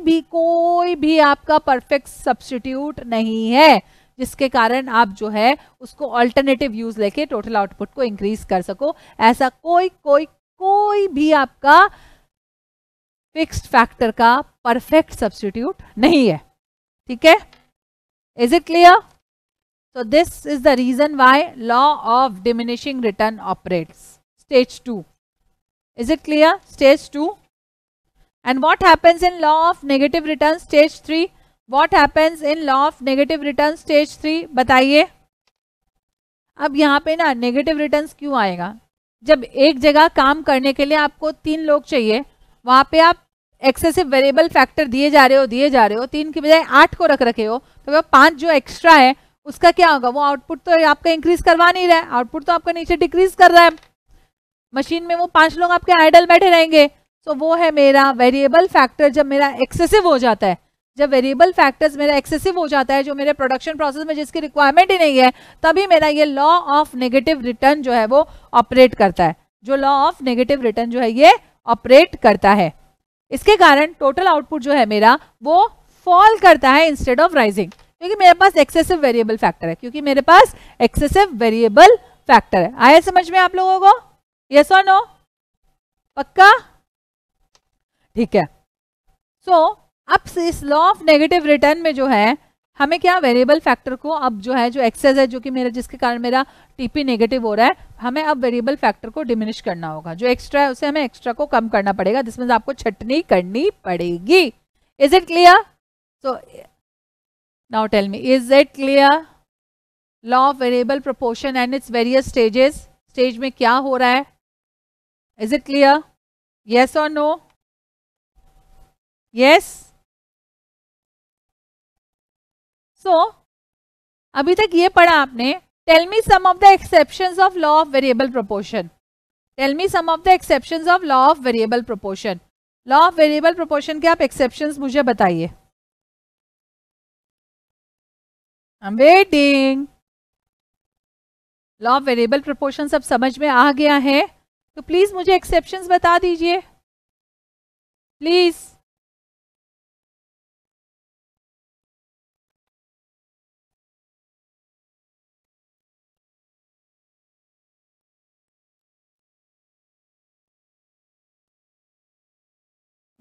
भी आपका परफेक्ट सब्स्टिट्यूट नहीं है, जिसके कारण आप जो है उसको ऑल्टरनेटिव यूज लेके टोटल आउटपुट को इंक्रीज कर सको। ऐसा कोई भी आपका फिक्स्ड फैक्टर का परफेक्ट सब्स्टिट्यूट नहीं है। ठीक है, is it clear? So this is the reason why law of diminishing return operates stage 2. Is it clear? Stage 2. And what happens in law of negative return stage 3? What happens in law of negative return stage 3? बताइए। अब यहाँ पे ना negative returns क्यों आएगा? जब एक जगह काम करने के लिए आपको 3 लोग चाहिए, वहां पे आप एक्सेसिव वेरिएबल फैक्टर दिए जा रहे हो 3 की बजाय 8 को रख रखे हो, तो वो 5 जो एक्स्ट्रा है उसका क्या होगा? वो आउटपुट तो आपका इंक्रीज करवा नहीं रहा है, आउटपुट तो आपका नीचे डिक्रीज कर रहा है। मशीन में वो 5 लोग आपके आइडल बैठे रहेंगे। तो वो है मेरा वेरिएबल फैक्टर जब मेरा एक्सेसिव हो जाता है, जब वेरिएबल फैक्टर्स मेरा एक्सेसिव हो जाता है जो मेरे प्रोडक्शन प्रोसेस में जिसकी रिक्वायरमेंट ही नहीं है, तभी मेरा ये लॉ ऑफ नेगेटिव रिटर्न जो है वो ऑपरेट करता है। जो लॉ ऑफ नेगेटिव रिटर्न जो है ये ऑपरेट करता है, इसके कारण टोटल आउटपुट जो है मेरा वो फॉल करता है इंस्टेड ऑफ राइजिंग, क्योंकि मेरे पास एक्सेसिव वेरिएबल फैक्टर है। आया समझ में आप लोगों को? यस और नो? पक्का? ठीक है। सो अब इस लॉ ऑफ नेगेटिव रिटर्न में जो है हमें क्या, वेरिएबल फैक्टर को अब जो है जो एक्सेस है जो कि मेरा जिसके कारण मेरा टीपी नेगेटिव हो रहा है, हमें अब वेरिएबल फैक्टर को डिमिनिश करना होगा। जो एक्स्ट्रा है उसे हमें एक्स्ट्रा को कम करना पड़ेगा, जिसमें आपको छटनी करनी पड़ेगी। Is it clear? So now tell me, is it clear? Law of variable proportion and its various stages, stage में क्या हो रहा है? Is it clear? Yes or no? Yes? So, अभी तक ये पढ़ा आपने। Tell me some of the exceptions of law of variable proportion. Tell me some of the exceptions of law of variable proportion. Law of variable proportion के आप exceptions मुझे बताइए। I'm waiting. Law of variable proportion सब समझ में आ गया है तो प्लीज मुझे एक्सेप्शंस बता दीजिए प्लीज।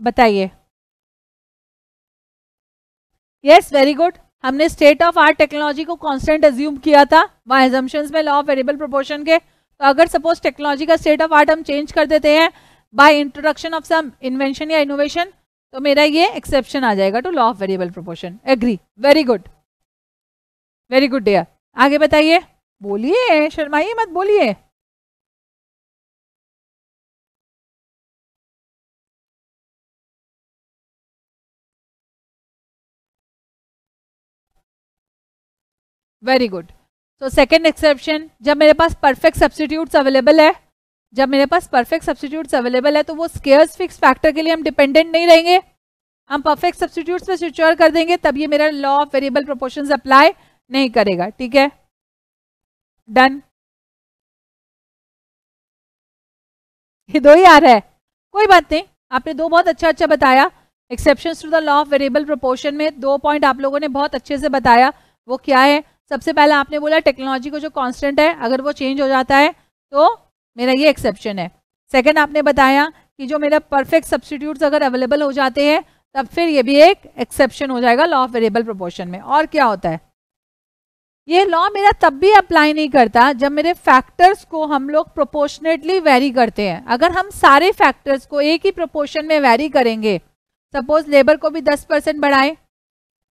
बताइए। Yes, very good. हमने स्टेट ऑफ आर्ट टेक्नोलॉजी को कांस्टेंट एज्यूम किया था वहाँ एजम्पशंस में लॉ ऑफ वेरिएबल प्रोपोर्शन के। तो अगर सपोज टेक्नोलॉजी का स्टेट ऑफ आर्ट हम चेंज कर देते हैं by introduction of some invention या इनोवेशन, तो मेरा ये एक्सेप्शन आ जाएगा to law of variable proportion. Agree, very good, very good dear. आगे बताइए, बोलिए, शर्माइए मत, बोलिए। Very good. तो सेकेंड एक्सेप्शन, जब मेरे पास परफेक्ट सब्स्टिट्यूट्स अवेलेबल है, जब मेरे पास परफेक्ट सब्स्टिट्यूट्स अवेलेबल है तो वो स्केयर्स फिक्स फैक्टर के लिए हम डिपेंडेंट नहीं रहेंगे, हम परफेक्ट सब्स्टिट्यूट्स पे स्विच ओवर कर देंगे, तब ये मेरा law of variable proportions apply नहीं करेगा। ठीक है, डन। ये दो ही आ रहा है, कोई बात नहीं, आपने दो बहुत अच्छा अच्छा बताया। Exceptions to the law of variable proportion में दो पॉइंट आप लोगों ने बहुत अच्छे से बताया। वो क्या है? सबसे पहले आपने बोला टेक्नोलॉजी को जो कांस्टेंट है अगर वो चेंज हो जाता है तो मेरा ये एक्सेप्शन है। सेकंड आपने बताया कि जो मेरा परफेक्ट सब्स्टिट्यूट्स अगर अवेलेबल हो जाते हैं तब फिर ये भी एक एक्सेप्शन हो जाएगा लॉ ऑफ वेरिएबल प्रोपोर्शन में। और क्या होता है? ये लॉ मेरा तब भी अप्लाई नहीं करता जब मेरे फैक्टर्स को हम लोग प्रोपोर्शनेटली वेरी करते हैं। अगर हम सारे फैक्टर्स को एक ही प्रोपोर्शन में वेरी करेंगे, सपोज लेबर को भी 10% बढ़ाएं,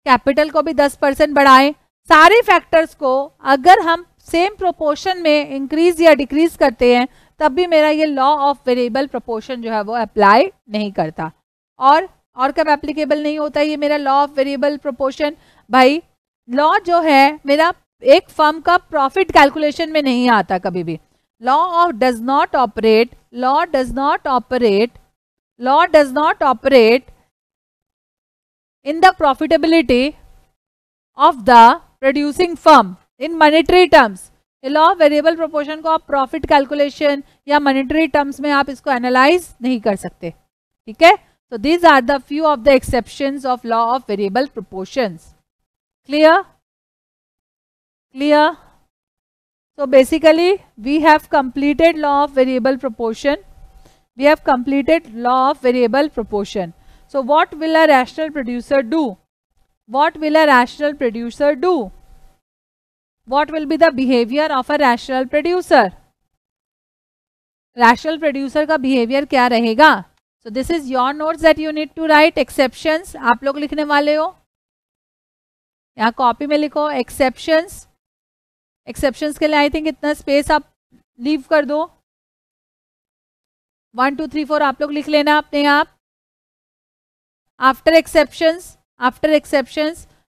कैपिटल को भी 10% बढ़ाएं, सारे फैक्टर्स को अगर हम सेम प्रोपोर्शन में इंक्रीज या डिक्रीज करते हैं तब भी मेरा ये लॉ ऑफ वेरिएबल प्रोपोर्शन जो है वो अप्लाई नहीं करता। और कब एप्लीकेबल नहीं होता ये मेरा लॉ ऑफ वेरिएबल प्रोपोर्शन? भाई लॉ जो है मेरा एक फर्म का प्रॉफिट कैलकुलेशन में नहीं आता कभी भी। Law of does not operate, law does not operate, law does not operate in the profitability of the producing firm in monetary terms। Law of variable proportion को आप प्रॉफिट कैलकुलेशन या monetary terms में आप इसको analyse नहीं कर सकते। ठीक है, so these are the few of the exceptions of law of variable proportions। clear? clear? so basically we have completed law of variable proportion, we have completed law of variable proportion। So what will a rational producer do? What will a rational producer do? What will be the behavior of a rational producer? Rational producer का behavior क्या रहेगा? So this is your notes that you need to write। exceptions आप लोग लिखने वाले हो, यहाँ copy में लिखो exceptions। exceptions के लिए आई थिंक इतना स्पेस आप लीव कर दो। 1 2 3 4 आप लोग लिख लेना अपने आप। After exceptions,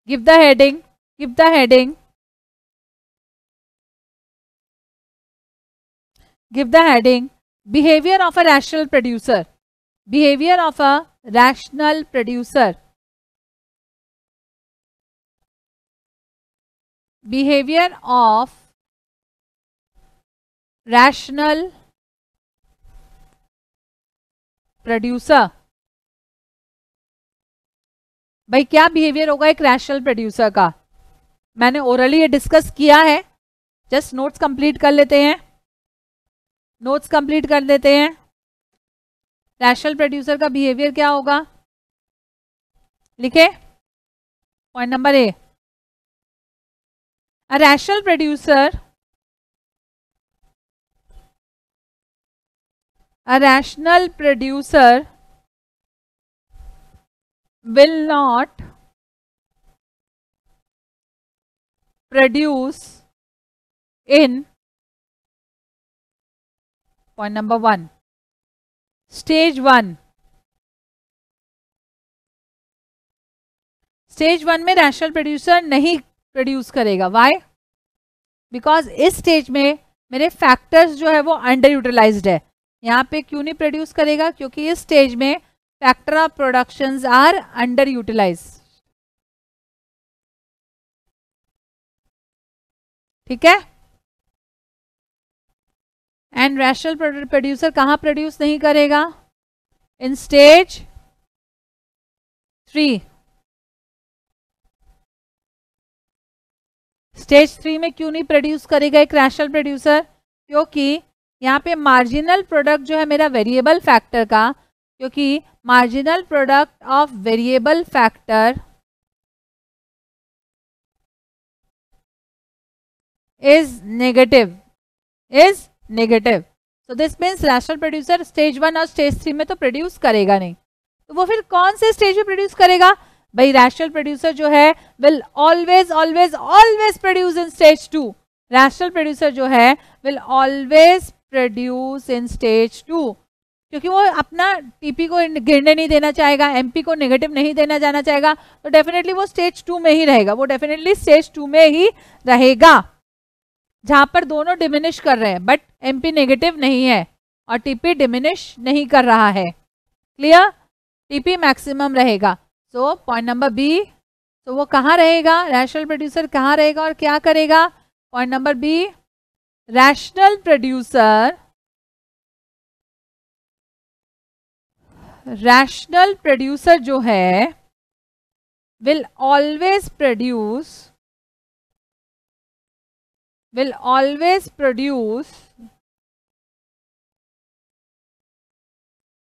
give the heading, behavior of a rational producer, behavior of a rational producer, behavior of rational producer। भाई क्या बिहेवियर होगा एक रैशनल प्रोड्यूसर का? मैंने ओरली ये डिस्कस किया है, जस्ट नोट्स कंप्लीट कर लेते हैं, नोट्स कंप्लीट कर लेते हैं। रैशनल प्रोड्यूसर का बिहेवियर क्या होगा? लिखे point number A, a rational producer, a rational producer will not produce in point number 1 stage 1। Stage 1 में रैशनल प्रोड्यूसर नहीं प्रोड्यूस करेगा। वाई? बिकॉज इस स्टेज में मेरे फैक्टर्स जो है वो अंडर यूटिलाइज्ड है। यहाँ पे क्यों नहीं प्रोड्यूस करेगा? क्योंकि इस स्टेज में factor of productions are under utilise. ठीक है, एंड रैशनल प्रोड्यूसर कहाँ प्रोड्यूस नहीं करेगा? In stage 3। स्टेज 3 में क्यों नहीं प्रोड्यूस करेगा एक रैशनल प्रोड्यूसर? क्योंकि यहाँ पे मार्जिनल प्रोडक्ट जो है मेरा वेरिएबल फैक्टर का, क्योंकि marginal product of variable factor is negative, so this means rational producer stage 1 और स्टेज 3 में तो प्रोड्यूस करेगा नहीं, तो वो फिर कौन से स्टेज में प्रोड्यूस करेगा? भाई रैशनल प्रोड्यूसर जो है will always always always produce in stage 2। Rational producer जो है will always produce in stage 2, क्योंकि वो अपना टीपी को गिरने नहीं देना चाहेगा, एमपी को नेगेटिव नहीं देना जाना चाहेगा, तो डेफिनेटली वो स्टेज 2 में ही रहेगा, वो डेफिनेटली स्टेज 2 में ही रहेगा, जहां पर दोनों डिमिनिश कर रहे हैं बट एमपी नेगेटिव नहीं है और टीपी डिमिनिश नहीं कर रहा है। क्लियर? टीपी मैक्सिमम रहेगा। सो पॉइंट नंबर बी, तो वो कहाँ रहेगा? रैशनल प्रोड्यूसर कहाँ रहेगा और क्या करेगा? Point number B, rational producer जो है will always produce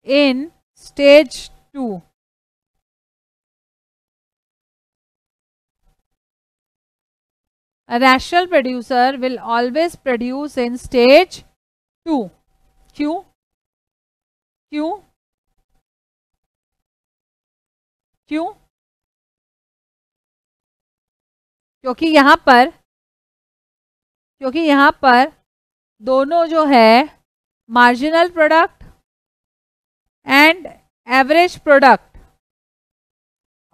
in stage 2. A rational producer will always produce in stage 2. क्यों? क्योंकि यहाँ पर दोनों जो है marginal product and average product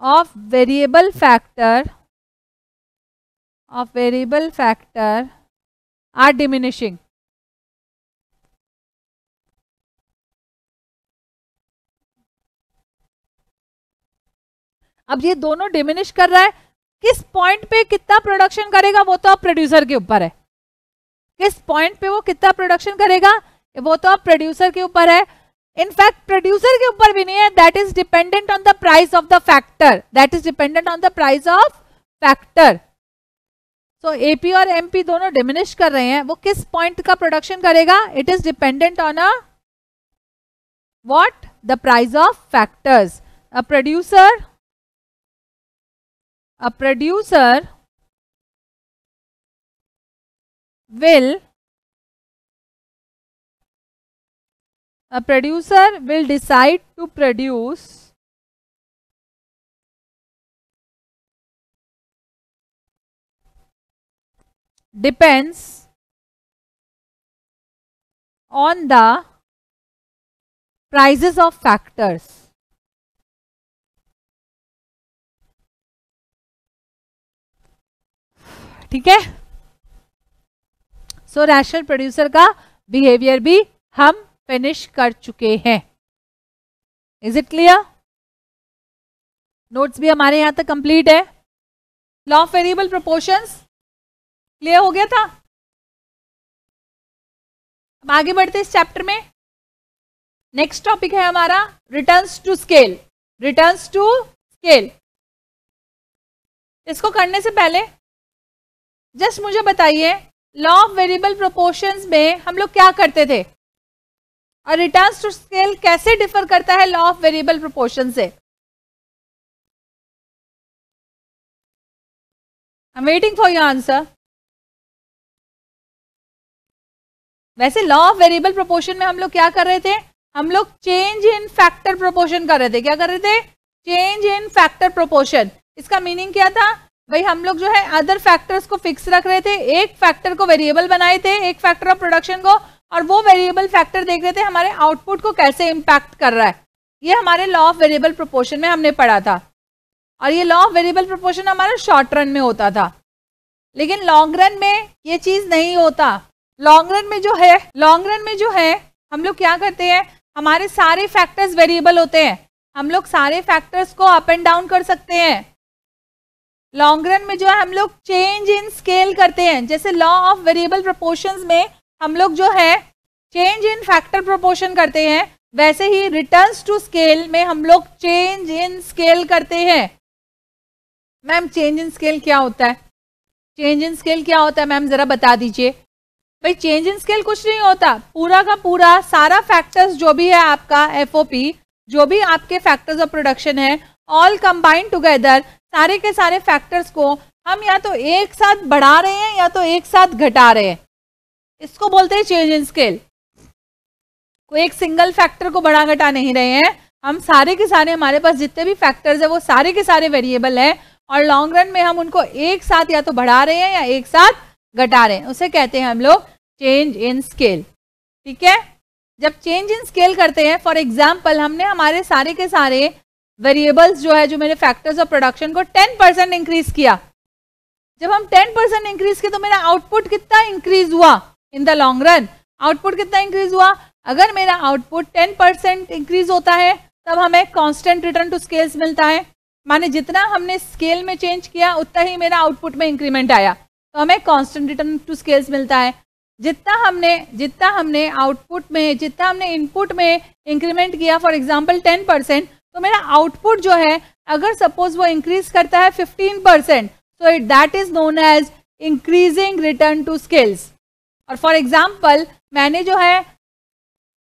of variable factor are diminishing. अब ये दोनों डिमिनिश कर रहा है, किस पॉइंट पे कितना प्रोडक्शन करेगा वो तो अब प्रोड्यूसर के ऊपर है। किस पॉइंट पे वो कितना प्रोडक्शन करेगा वो तो अब प्रोड्यूसर के ऊपर है। इनफैक्ट प्रोड्यूसर के ऊपर भी नहीं है, that is dependent on the price of the factor, so AP और एमपी दोनों डिमिनिश कर रहे हैं, वो किस पॉइंट का प्रोडक्शन करेगा? It is dependent on what? The price of factors. A producer will decide to produce depends on the prices of factors. ठीक है? सो रैशनल प्रोड्यूसर का बिहेवियर भी हम फिनिश कर चुके हैं। Is it clear? नोट्स भी हमारे यहां तक कंप्लीट है। Law of variable proportions clear हो गया था। अब आगे बढ़ते इस चैप्टर में। नेक्स्ट टॉपिक है हमारा रिटर्न्स टू स्केल। इसको करने से पहले जस्ट मुझे बताइए, लॉ ऑफ वेरिएबल प्रोपोर्शंस में हम लोग क्या करते थे और रिटर्न्स टू स्केल कैसे डिफर करता है लॉ ऑफ वेरिएबल प्रोपोर्शन से? I am waiting for your answer. वैसे लॉ ऑफ वेरिएबल प्रोपोर्शन में हम लोग क्या कर रहे थे? हम लोग चेंज इन फैक्टर प्रोपोर्शन कर रहे थे। क्या कर रहे थे? Change in factor proportion. इसका मीनिंग क्या था? भाई हम लोग जो है अदर फैक्टर्स को फिक्स रख रहे थे, एक फैक्टर को वेरिएबल बनाए थे, एक फैक्टर ऑफ प्रोडक्शन को, और वो वेरिएबल फैक्टर देख रहे थे हमारे आउटपुट को कैसे इंपैक्ट कर रहा है। ये हमारे लॉ ऑफ वेरिएबल प्रोपोर्शन में हमने पढ़ा था, और ये लॉ ऑफ वेरिएबल प्रोपोर्शन हमारा शॉर्ट रन में होता था। लेकिन लॉन्ग रन में ये चीज नहीं होता। लॉन्ग रन में जो है हम लोग क्या करते हैं, हमारे सारे फैक्टर्स वेरिएबल होते हैं, हम लोग सारे फैक्टर्स को अप एंड डाउन कर सकते हैं। लॉन्ग रन में जो है हम लोग चेंज इन स्केल करते हैं। जैसे लॉ ऑफ वेरिएबल प्रोपोर्शंस में हम लोग जो है चेंज इन फैक्टर प्रोपोर्शन करते हैं, वैसे ही रिटर्न्स टू स्केल में हम लोग चेंज इन स्केल करते हैं। मैम चेंज इन स्केल क्या होता है? चेंज इन स्केल क्या होता है मैम, जरा बता दीजिए। भाई चेंज इन स्केल कुछ नहीं होता, पूरा का पूरा सारा फैक्टर्स जो भी है आपका एफओपी, जो भी आपके फैक्टर्स ऑफ प्रोडक्शन है, ऑल कंबाइंड टुगेदर, सारे के सारे फैक्टर्स को हम या तो एक साथ बढ़ा रहे हैं या तो एक साथ घटा रहे हैं, इसको बोलते हैं चेंज इन स्केल। कोई एक सिंगल फैक्टर को बढ़ा घटा नहीं रहे हैं, हम सारे के सारे, हमारे पास जितने भी फैक्टर्स है वो सारे के सारे वेरिएबल है और लॉन्ग रन में हम उनको एक साथ या तो बढ़ा रहे हैं या एक साथ घटा रहे हैं, उसे कहते हैं हम लोग चेंज इन स्केल। ठीक है, जब चेंज इन स्केल करते हैं, फॉर एग्जाम्पल हमने हमारे सारे के सारे वेरिएबल्स जो है, जो मेरे फैक्टर्स ऑफ प्रोडक्शन को 10% इंक्रीज किया, जब हम 10% इंक्रीज किया तो मेरा आउटपुट कितना इंक्रीज हुआ इन द लॉन्ग रन, आउटपुट कितना इंक्रीज हुआ, अगर मेरा आउटपुट 10% इंक्रीज होता है तब हमें कांस्टेंट रिटर्न टू स्केल्स मिलता है, माने जितना हमने स्केल में चेंज किया उतना ही मेरा आउटपुट में इंक्रीमेंट आया, तो हमें कांस्टेंट रिटर्न टू स्केल्स मिलता है। जितना हमने आउटपुट में, जितना हमने इनपुट में इंक्रीमेंट किया, फॉर एग्जांपल 10%, तो मेरा आउटपुट जो है अगर सपोज वो इंक्रीज करता है 15%, so that is known as increasing return to scales। और फॉर एग्जाम्पल मैंने जो है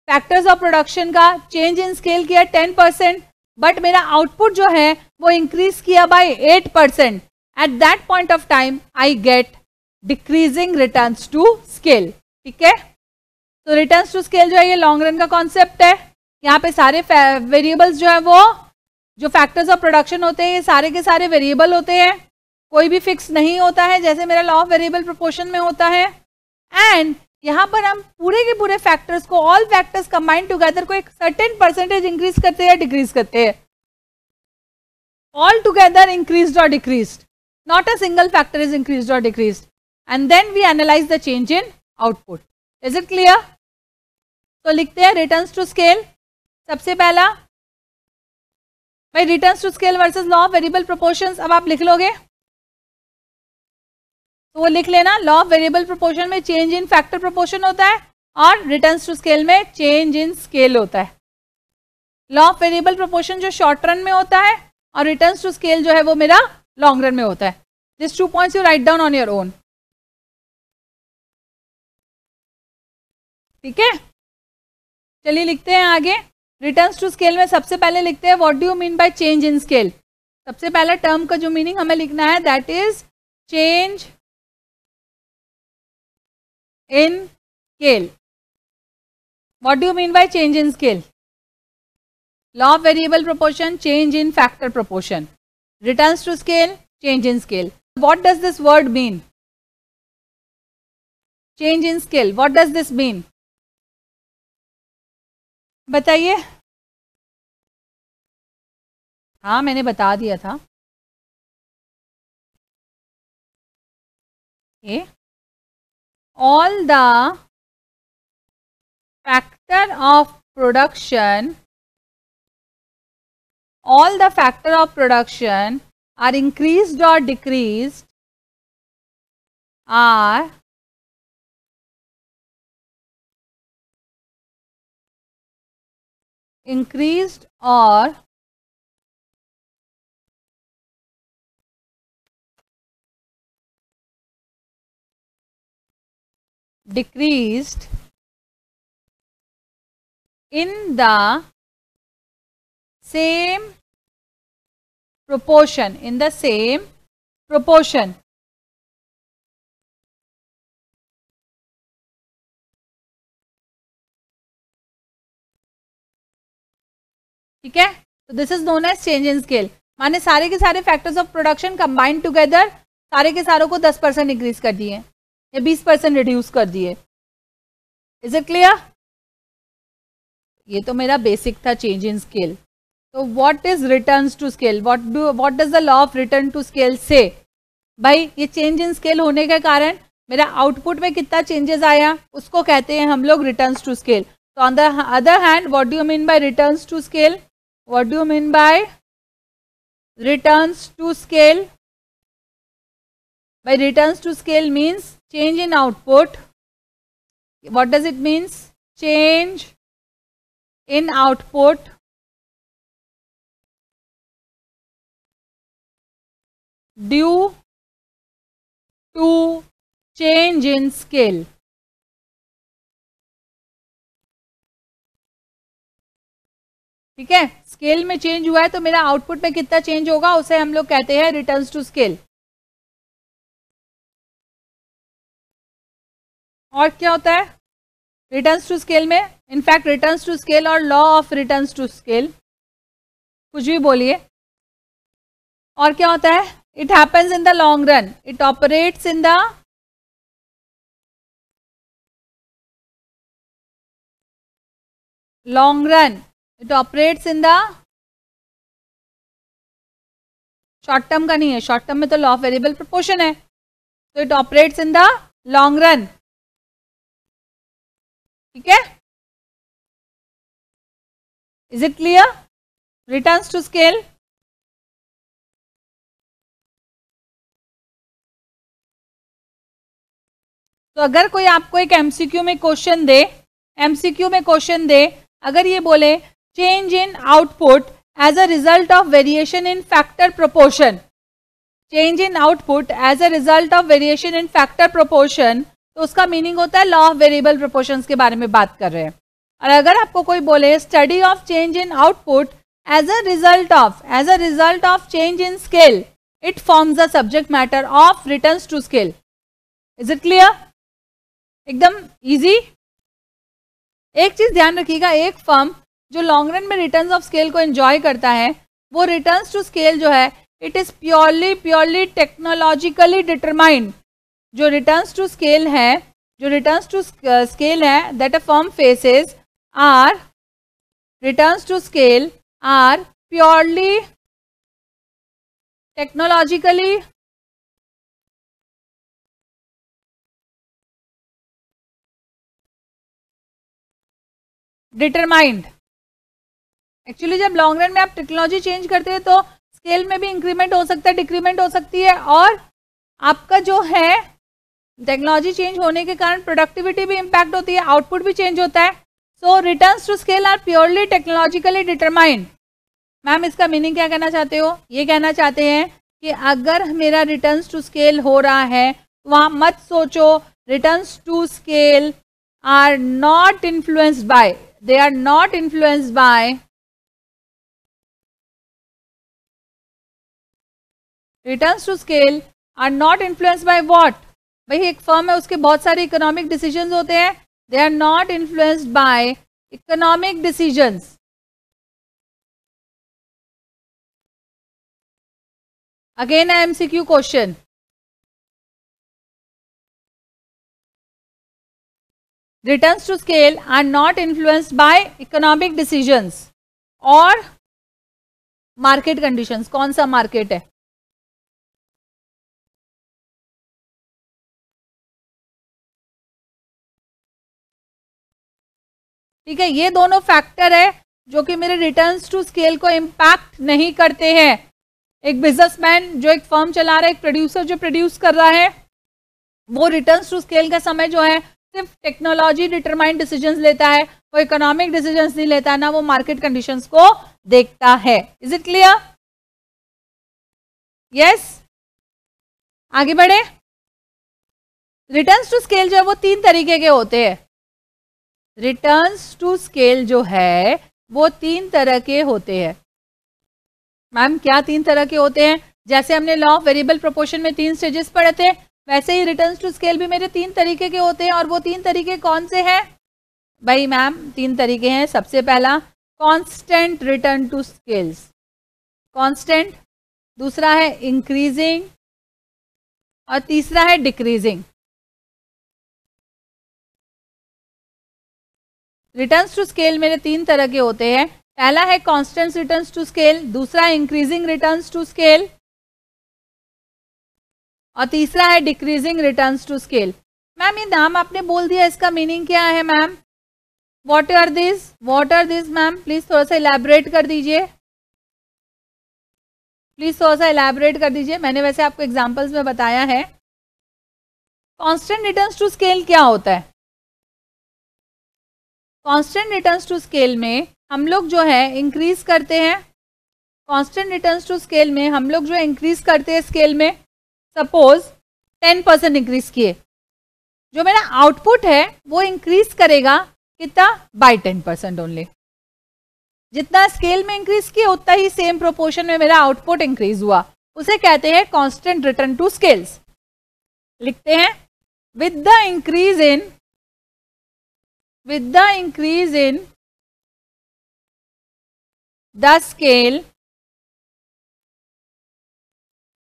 फैक्टर्स ऑफ प्रोडक्शन का चेंज इन स्केल किया 10%, बट मेरा आउटपुट जो है वो इंक्रीज किया by 8%, at that point of time I get decreasing returns to scale. ठीक है, तो रिटर्न्स टू स्केल जो है ये लॉन्ग रन का कॉन्सेप्ट है। यहाँ पे सारे वेरिएबल्स जो है वो, जो फैक्टर्स ऑफ प्रोडक्शन होते हैं, ये सारे के सारे वेरिएबल होते हैं, कोई भी फिक्स नहीं होता है, जैसे मेरा लॉ ऑफ वेरिएबल प्रोपोर्शन में होता है। एंड यहाँ पर हम पूरे के पूरे फैक्टर्स को, ऑल फैक्टर्स कंबाइंड टुगेदर को एक सर्टेन परसेंटेज इंक्रीज करते हैं, डिक्रीज करते हैं, ऑल टुगेदर इंक्रीज्ड और decreased, not a single factor is increased और decreased, and then we analyse the change in output. Is it clear? तो लिखते हैं रिटर्न्स टू स्केल। सबसे पहला भाई returns to scale versus law of variable proportions, अब आप लिख लोगे तो वो लिख लेना, लॉ ऑफ वेरिएबल प्रोपोर्शन में चेंज इन फैक्टर प्रोपोर्शन होता है और रिटर्न्स टू स्केल में चेंज इन स्केल होता है। लॉ ऑफ वेरिएबल प्रोपोर्शन जो शॉर्ट रन में होता है और रिटर्न्स टू स्केल जो है वो मेरा लॉन्ग रन में होता है। This 2 points you write down on your own. ठीक है, चलिए लिखते हैं आगे। रिटर्न्स टू स्केल में सबसे पहले लिखते हैं what do you mean by change in scale. सबसे पहला टर्म का जो मीनिंग हमें लिखना है that is change in scale। What do you mean by change in scale? Law of variable proportion, change in factor proportion. Returns to scale, change in scale. What does this word mean? Change in scale, what does this mean? बताइए। हाँ मैंने बता दिया था। All the factor of production, all the factor of production are increased or decreased, are increased or decreased in the same proportion, in the same proportion। ठीक है, तो this is known as change in scale. माने सारे के सारे factors of production combined together सारे के सारों को 10% इंक्रीज कर दिए या 20% रिड्यूस कर दिए। Is it clear? ये तो मेरा बेसिक था चेंज इन स्केल। तो what is returns to scale? What does the law of return to scale say? भाई ये चेंज इन स्केल होने के कारण मेरा आउटपुट में कितना चेंजेस आया उसको कहते हैं हम लोग रिटर्न्स टू स्केल। तो on the other hand what do you mean by returns to scale? What do you mean by returns to scale? By returns to scale means change in output. What does it means? Change in output due to change in scale. ठीक है, scale में change हुआ है तो मेरा output में कितना change होगा उसे हम लोग कहते हैं रिटर्न्स टू स्केल। और क्या होता है रिटर्न्स टू स्केल में? इनफैक्ट रिटर्न्स टू स्केल और law of returns to scale, कुछ भी बोलिए। और क्या होता है? It happens in the long run, it operates in the long run, it operates in the short term का नहीं है, शॉर्ट टर्म में तो लॉ ऑफ वेरिएबल प्रोपोर्शन है, तो it operates in the long run. ठीक है, is it clear? Returns to scale. तो अगर कोई आपको एक एमसीक्यू में क्वेश्चन दे, अगर ये बोले change in output as a result of variation in factor proportion, change in output as a result of variation in factor proportion, तो उसका मीनिंग होता है लॉ ऑफ वेरिएबल प्रोपोर्शंस के बारे में बात कर रहे हैं। और अगर आपको कोई बोले study of change in output as a result of change in scale, it forms the subject matter of returns to scale. Is it clear? एकदम इजी। एक चीज ध्यान रखिएगा, एक फर्म जो लॉन्ग रन में रिटर्न्स ऑफ स्केल को enjoy करता है, वो रिटर्न्स टू स्केल जो है it is purely technologically determined. जो रिटर्न्स टू स्केल है that a firm faces are returns to scale are purely technologically determined. Actually जब लॉन्ग रन में आप टेक्नोलॉजी चेंज करते हैं तो स्केल में भी इंक्रीमेंट हो सकता है, डिक्रीमेंट हो सकती है, और आपका जो है टेक्नोलॉजी चेंज होने के कारण प्रोडक्टिविटी भी इंपैक्ट होती है, आउटपुट भी चेंज होता है। So returns to scale are purely technologically determined. Ma'am इसका मीनिंग क्या कहना चाहते हो? ये कहना चाहते हैं कि अगर मेरा रिटर्न्स टू स्केल हो रहा है तो वहाँ मत सोचो returns to scale are not influenced by, they are not influenced by returns to scale are not influenced by what? भाई एक फर्म है, उसके बहुत सारे इकोनॉमिक डिसीजंस होते हैं, they are not influenced by economic decisions। Again a MCQ question, returns to scale are not influenced by economic decisions और market conditions। कौन सा मार्केट है? ठीक है, ये दोनों फैक्टर है जो कि मेरे रिटर्न्स टू स्केल को इम्पैक्ट नहीं करते हैं। एक बिजनेसमैन जो एक फर्म चला रहा है, एक प्रोड्यूसर जो प्रोड्यूस कर रहा है, वो रिटर्न्स टू स्केल का समय जो है सिर्फ टेक्नोलॉजी डिटरमाइंड डिसीजंस लेता है, वो इकोनॉमिक डिसीजंस नहीं लेता, ना वो मार्केट कंडीशंस को देखता है। Is it clear? यस, आगे बढ़े। रिटर्न्स टू स्केल जो है वो 3 तरीके के होते हैं। रिटर्न्स टू स्केल जो है वो 3 तरह के होते हैं। मैम क्या 3 तरह के होते हैं? जैसे हमने लॉ ऑफ वेरिएबल प्रोपोर्शन में 3 स्टेजेस पढ़े थे, वैसे ही रिटर्न्स टू स्केल भी मेरे 3 तरीके के होते हैं। और वो 3 तरीके कौन से हैं? भाई मैम 3 तरीके हैं। सबसे पहला constant return to scales, constant, दूसरा है इंक्रीजिंग और तीसरा है डिक्रीजिंग। रिटर्न्स टू स्केल मेरे 3 तरह के होते हैं। पहला है कांस्टेंट रिटर्न्स टू स्केल, दूसरा इंक्रीजिंग रिटर्न्स टू स्केल और तीसरा है decreasing returns to scale. Ma'am ये नाम आपने बोल दिया, इसका मीनिंग क्या है ma'am? What are this ma'am? Please थोड़ा सा इलैबोरेट कर दीजिए, प्लीज थोड़ा सा इलैबोरेट कर दीजिए। मैंने वैसे आपको एग्जांपल्स में बताया है। कांस्टेंट रिटर्न्स टू स्केल क्या होता है? कांस्टेंट रिटर्न्स टू स्केल में हम लोग जो है इंक्रीज करते हैं, कांस्टेंट रिटर्न्स टू स्केल में हम लोग जो इंक्रीज करते हैं स्केल में, सपोज 10% इंक्रीज किए, जो मेरा आउटपुट है वो इंक्रीज करेगा कितना? By 10% only. जितना स्केल में इंक्रीज किया उतना ही सेम प्रोपोर्शन में मेरा आउटपुट इंक्रीज हुआ, उसे कहते हैं कांस्टेंट रिटर्न टू स्केल्स। लिखते हैं with the increase in the scale,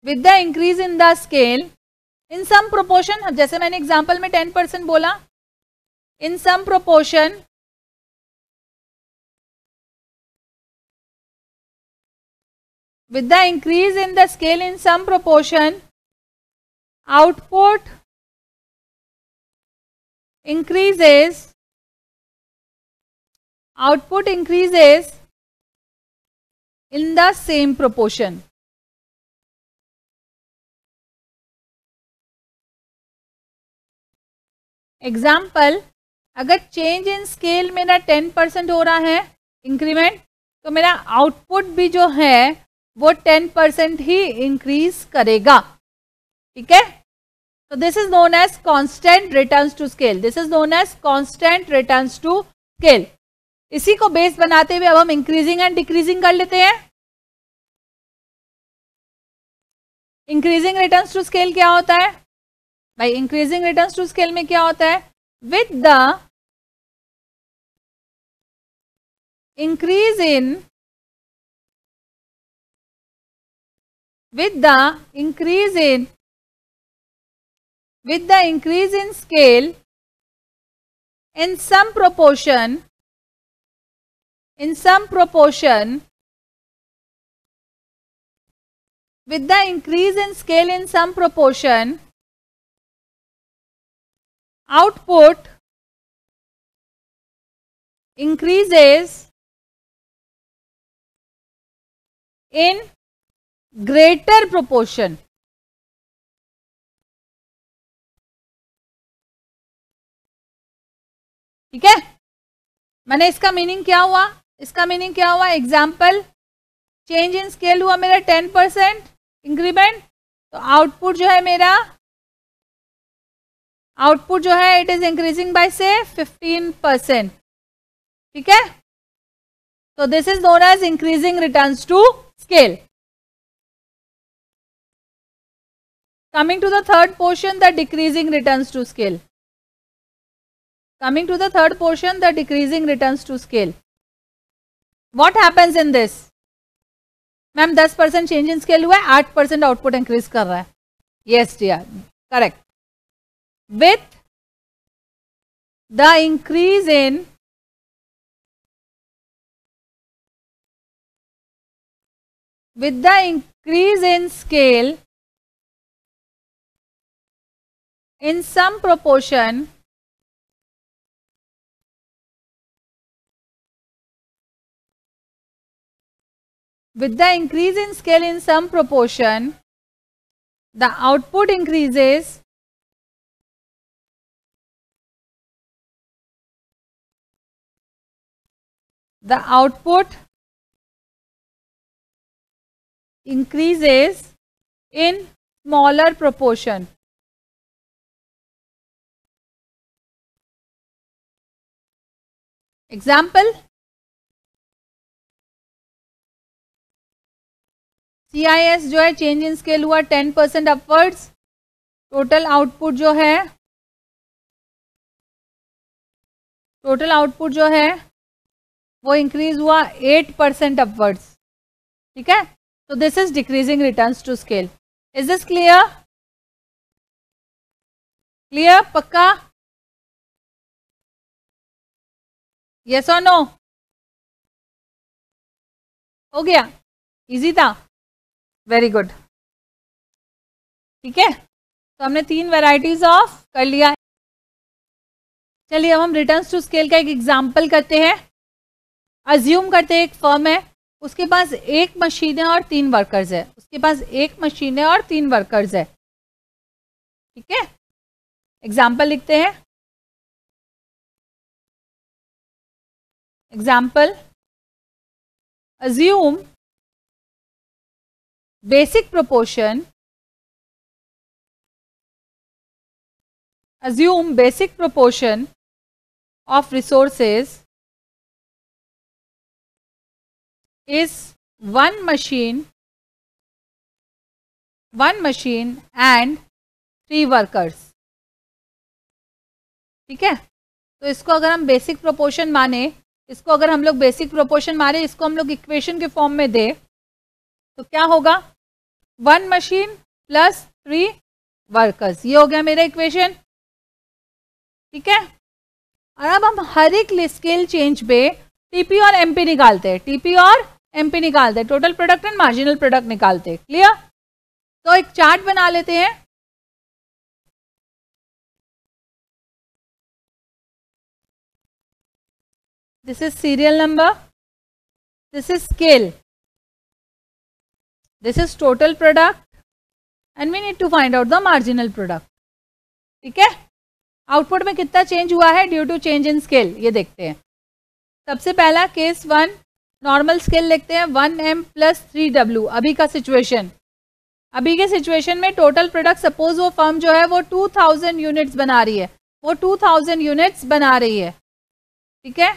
with the increase in the scale in some proportion, जैसे मैंने एग्जांपल में 10% बोला, in some proportion with the increase in the scale in some proportion, output increases in the same proportion. Example, अगर change in scale मेरा 10% हो रहा है increment, तो मेरा आउटपुट भी जो है वो 10% ही इंक्रीज करेगा। ठीक है, तो this is known as constant returns to scale. This is known as constant returns to scale. इसी को बेस बनाते हुए अब हम इंक्रीजिंग एंड डिक्रीजिंग कर लेते हैं। इंक्रीजिंग रिटर्न्स टू स्केल क्या होता है भाई? इंक्रीजिंग रिटर्न्स टू स्केल में क्या होता है? With the increase in scale in some proportion, with the increase in scale in some proportion, output increases in greater proportion. ठीक है, मैंने इसका मीनिंग क्या हुआ? एग्जाम्पल, चेंज इन स्केल हुआ मेरा 10% इंक्रीमेंट, तो आउटपुट जो है इट इज इंक्रीजिंग बाय से 15%। ठीक है, तो this is known as increasing returns to scale. Coming to the third portion, the decreasing returns to scale. What happens in this? Ma'am 10% change in scale हुआ है, 8% output increase कर रहा है। Yes dear, correct. With the increase in scale in some proportion, the output increases in smaller proportion. Example, CIS जो है change in scale हुआ 10% upwards, total output जो है वो इंक्रीज हुआ 8% अपवर्ड्स। ठीक है, तो this is decreasing returns to scale. Is this clear? पक्का? यस और नो? हो गया? इजी था? Very good. ठीक है, तो हमने 3 वैरायटीज ऑफ कर लिया। चलिए अब हम रिटर्न्स टू स्केल का एक एग्जाम्पल करते हैं। अज्यूम करते हैं एक फर्म है, उसके पास 1 मशीन है और 3 वर्कर्स है। ठीक है, एग्जाम्पल लिखते हैं। Example, assume basic proportion of resources is one machine and 3 workers. ठीक है, तो इसको अगर हम बेसिक प्रोपोर्शन माने, इसको अगर हम लोग बेसिक प्रोपोर्शन माने, इसको हम लोग इक्वेशन के फॉर्म में दे तो क्या होगा, 1 मशीन प्लस 3 वर्कर्स, ये हो गया मेरा इक्वेशन. ठीक है, और अब हम हर एक स्केल चेंज पे टीपी और एमपी निकालते हैं, टीपी और एमपी निकालते हैं, total product and marginal product निकालते हैं. क्लियर? तो एक चार्ट बना लेते हैं. This is serial number, this is scale, this is total product and we need to find out the marginal product. ठीक है, आउटपुट में कितना चेंज हुआ है due to change in scale, ये देखते हैं. सबसे पहला केस 1, नॉर्मल स्केल लिखते हैं, 1m प्लस 3w. अभी का सिचुएशन, अभी के सिचुएशन में टोटल प्रोडक्ट, सपोज वो फर्म जो है वो 2000 यूनिट्स बना रही है, वो 2000 यूनिट्स बना रही है. ठीक है,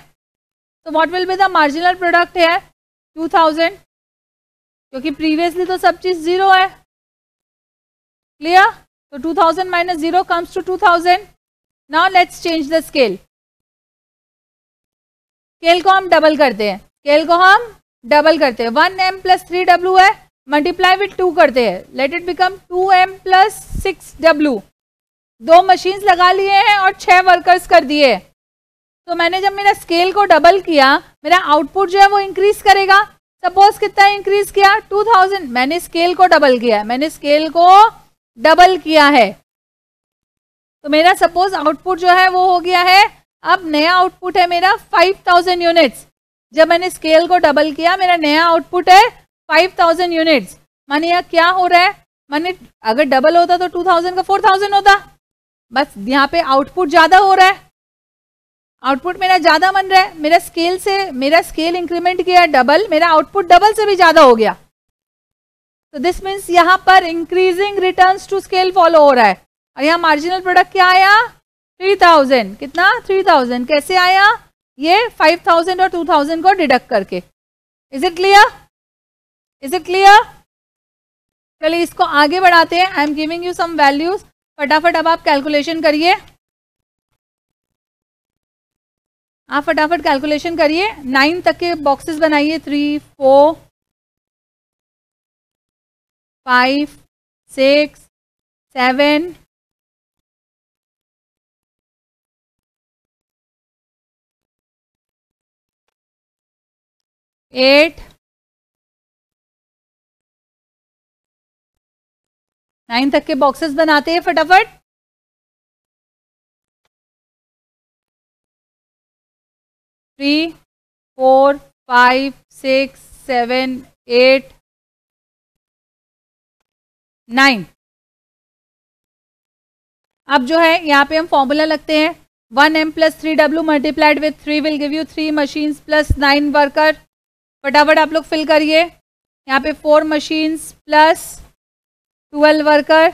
तो what will be the marginal product है 2000, क्योंकि प्रीवियसली तो सब चीज 0 है. क्लियर? तो 2000 minus 0 comes to 2000. Now let's change the scale. Scale को हम डबल करते हैं, स्केल को हम डबल करते हैं. 1m प्लस 3w है, मल्टीप्लाई विथ 2 करते हैं, let it become 2m plus 6w. 2 machines लगा लिए हैं और 6 वर्कर्स कर दिए. तो मैंने जब मेरा स्केल को डबल किया, मेरा आउटपुट जो है वो इंक्रीज करेगा. सपोज कितना इंक्रीज किया, 2000. मैंने स्केल को डबल किया, मैंने स्केल को डबल किया है, तो मेरा सपोज आउटपुट जो है वो हो गया है, अब नया आउटपुट है मेरा 5000 यूनिट्स. जब मैंने स्केल को डबल किया, मेरा नया आउटपुट है 5000 यूनिट्स. माने यहाँ क्या हो रहा है, माने अगर डबल होता तो 2000 का 4000 होता, बस यहाँ पे आउटपुट ज़्यादा हो रहा है, आउटपुट मेरा ज़्यादा बन रहा है. मेरा स्केल इंक्रीमेंट किया डबल, मेरा आउटपुट डबल से भी ज़्यादा हो गया. तो दिस मीन्स यहाँ पर increasing returns to scale follow हो रहा है. और यहाँ मार्जिनल प्रोडक्ट क्या आया, 3000. कितना, 3000. कैसे आया, ये 5000 और 2000 को डिडक्ट करके. Is it clear? Is it clear? चलिए इसको आगे बढ़ाते हैं. I am giving you some values, फटाफट अब आप कैलकुलेशन करिए, आप फटाफट कैलकुलेशन करिए. 9 तक के बॉक्सेस बनाइए, 3 4 5 6 7 8 9 तक के बॉक्सेस बनाते हैं फटाफट. थ्री 4 5 6 7 8 9. अब जो है यहाँ पे हम फॉर्मूला लगते हैं, 1m plus 3w multiplied with 3 will give you 3 machines plus 9 worker. फटाफट आप लोग फिल करिए. यहाँ पे 4 मशीन्स प्लस 12 वर्कर,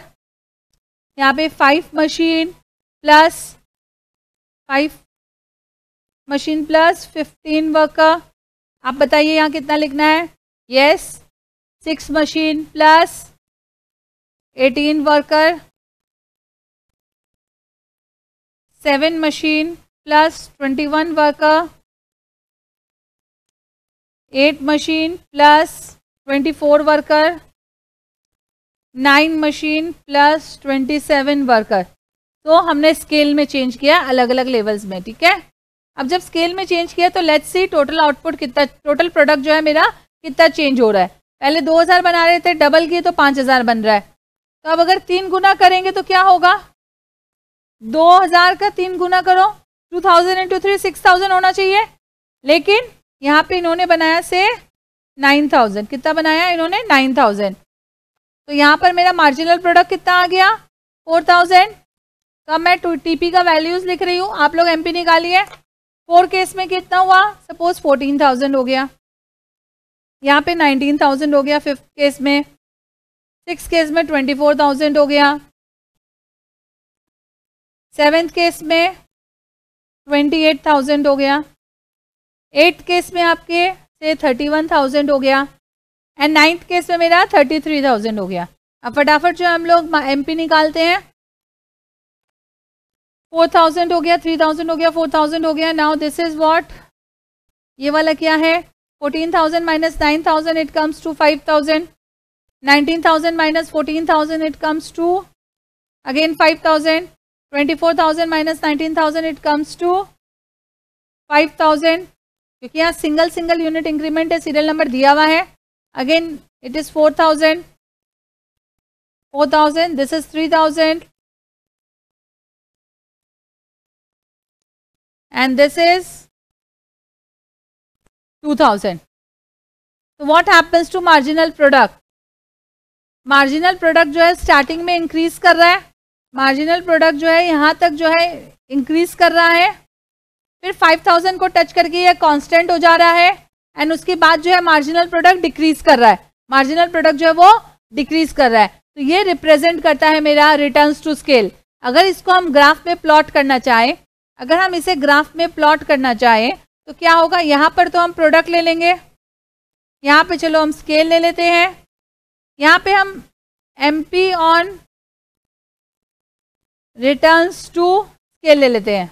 यहाँ पे 5 मशीन प्लस 15 वर्कर. आप बताइए यहाँ कितना लिखना है. Yes, 6 machine plus 18 worker, 7 machine plus 21 worker, 8 machine plus 24 worker, 9 machine plus 27 worker. तो हमने स्केल में चेंज किया अलग अलग लेवल्स में. ठीक है, अब जब स्केल में चेंज किया तो लेट्स सी टोटल आउटपुट कितना, टोटल प्रोडक्ट जो है मेरा कितना चेंज हो रहा है. पहले 2000 बना रहे थे, डबल किए तो 5000 बन रहा है. तो अब अगर 3 गुना करेंगे तो क्या होगा, 2000 का 3 गुना करो, 2000 इंटू 3 6000 होना चाहिए. लेकिन यहाँ पे इन्होंने बनाया से 9000. कितना बनाया इन्होंने, 9000. तो यहाँ पर मेरा मार्जिनल प्रोडक्ट कितना आ गया, 4000. तो मैं टीपी का वैल्यूज लिख रही हूँ, आप लोग एमपी निकालिए. 4 केस में कितना हुआ, सपोज 14000 हो गया, यहाँ पे 19000 हो गया. 5th केस में, 6th केस में 24000 हो गया, 7th केस में 28000 हो गया, 8th केस में आपके से 31,000 हो गया, एंड 9th केस में मेरा 33,000 हो गया। अब फटाफट जो हम लोग MP निकालते हैं। 4,000 हो गया, 3,000 हो गया, 4,000 हो गया। नाउ दिस इज व्हाट, ये वाला क्या है, 14,000 minus 9,000 it comes to 5,000, 19,000 minus 14,000 it comes to again 5,000, 24,000 minus 19,000 it comes to 5,000, क्योंकि यहाँ सिंगल सिंगल यूनिट इंक्रीमेंट है, सीरियल नंबर दिया हुआ है। Again it is 4,000, 4,000, this is 3,000 and this is 2,000. So what happens to marginal product? Marginal product जो है starting में increase कर रहा है, मार्जिनल प्रोडक्ट जो है यहाँ तक जो है इंक्रीज कर रहा है, फिर 5,000 को टच करके ये कांस्टेंट हो जा रहा है, एंड उसके बाद जो है मार्जिनल प्रोडक्ट डिक्रीज कर रहा है, मार्जिनल प्रोडक्ट जो है वो डिक्रीज कर रहा है। तो ये रिप्रेजेंट करता है मेरा रिटर्न्स टू स्केल। अगर इसको हम ग्राफ में प्लॉट करना चाहें, अगर हम इसे ग्राफ में प्लॉट करना चाहें तो क्या होगा, यहाँ पर तो हम प्रोडक्ट ले लेंगे, यहाँ पे चलो हम स्केल ले लेते हैं, यहाँ पे हम MP on returns to scale ले लेते हैं,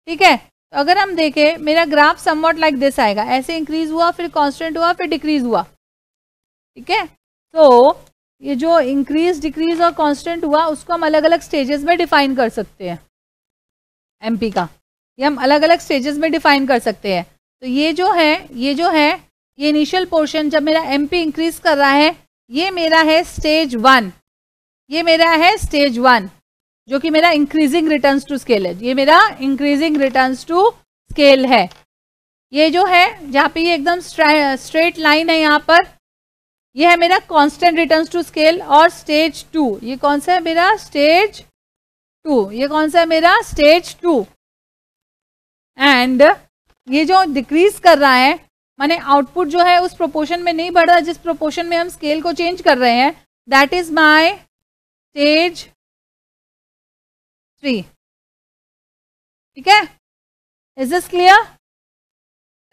ठीक है। तो अगर हम देखें मेरा ग्राफ समवॉट लाइक दिस आएगा, ऐसे इंक्रीज हुआ, फिर कांस्टेंट हुआ, फिर डिक्रीज हुआ, ठीक है। तो ये जो इंक्रीज डिक्रीज और कांस्टेंट हुआ उसको हम अलग अलग स्टेजेस में डिफाइन कर सकते हैं, MP का ये हम अलग अलग स्टेजेस में डिफाइन कर सकते हैं। तो ये जो है ये इनिशियल पोर्शन जब मेरा MP इंक्रीज कर रहा है, ये मेरा है स्टेज 1, ये मेरा है स्टेज 1 जो कि मेरा इंक्रीजिंग रिटर्न्स टू स्केल है, ये मेरा इंक्रीजिंग रिटर्न्स टू स्केल है। ये जो है जहाँ पे ये एकदम स्ट्रेट लाइन है, यहाँ पर ये है मेरा कांस्टेंट रिटर्न्स टू स्केल। और स्टेज 2, ये कौन सा है मेरा, स्टेज 2, ये कौन सा है मेरा, स्टेज 2। एंड ये जो डिक्रीज कर रहा है माने आउटपुट जो है उस प्रोपोर्शन में नहीं बढ़ रहा जिस प्रोपोर्शन में हम स्केल को चेंज कर रहे हैं, दैट इज माय स्टेज 3, ठीक है। Is this clear?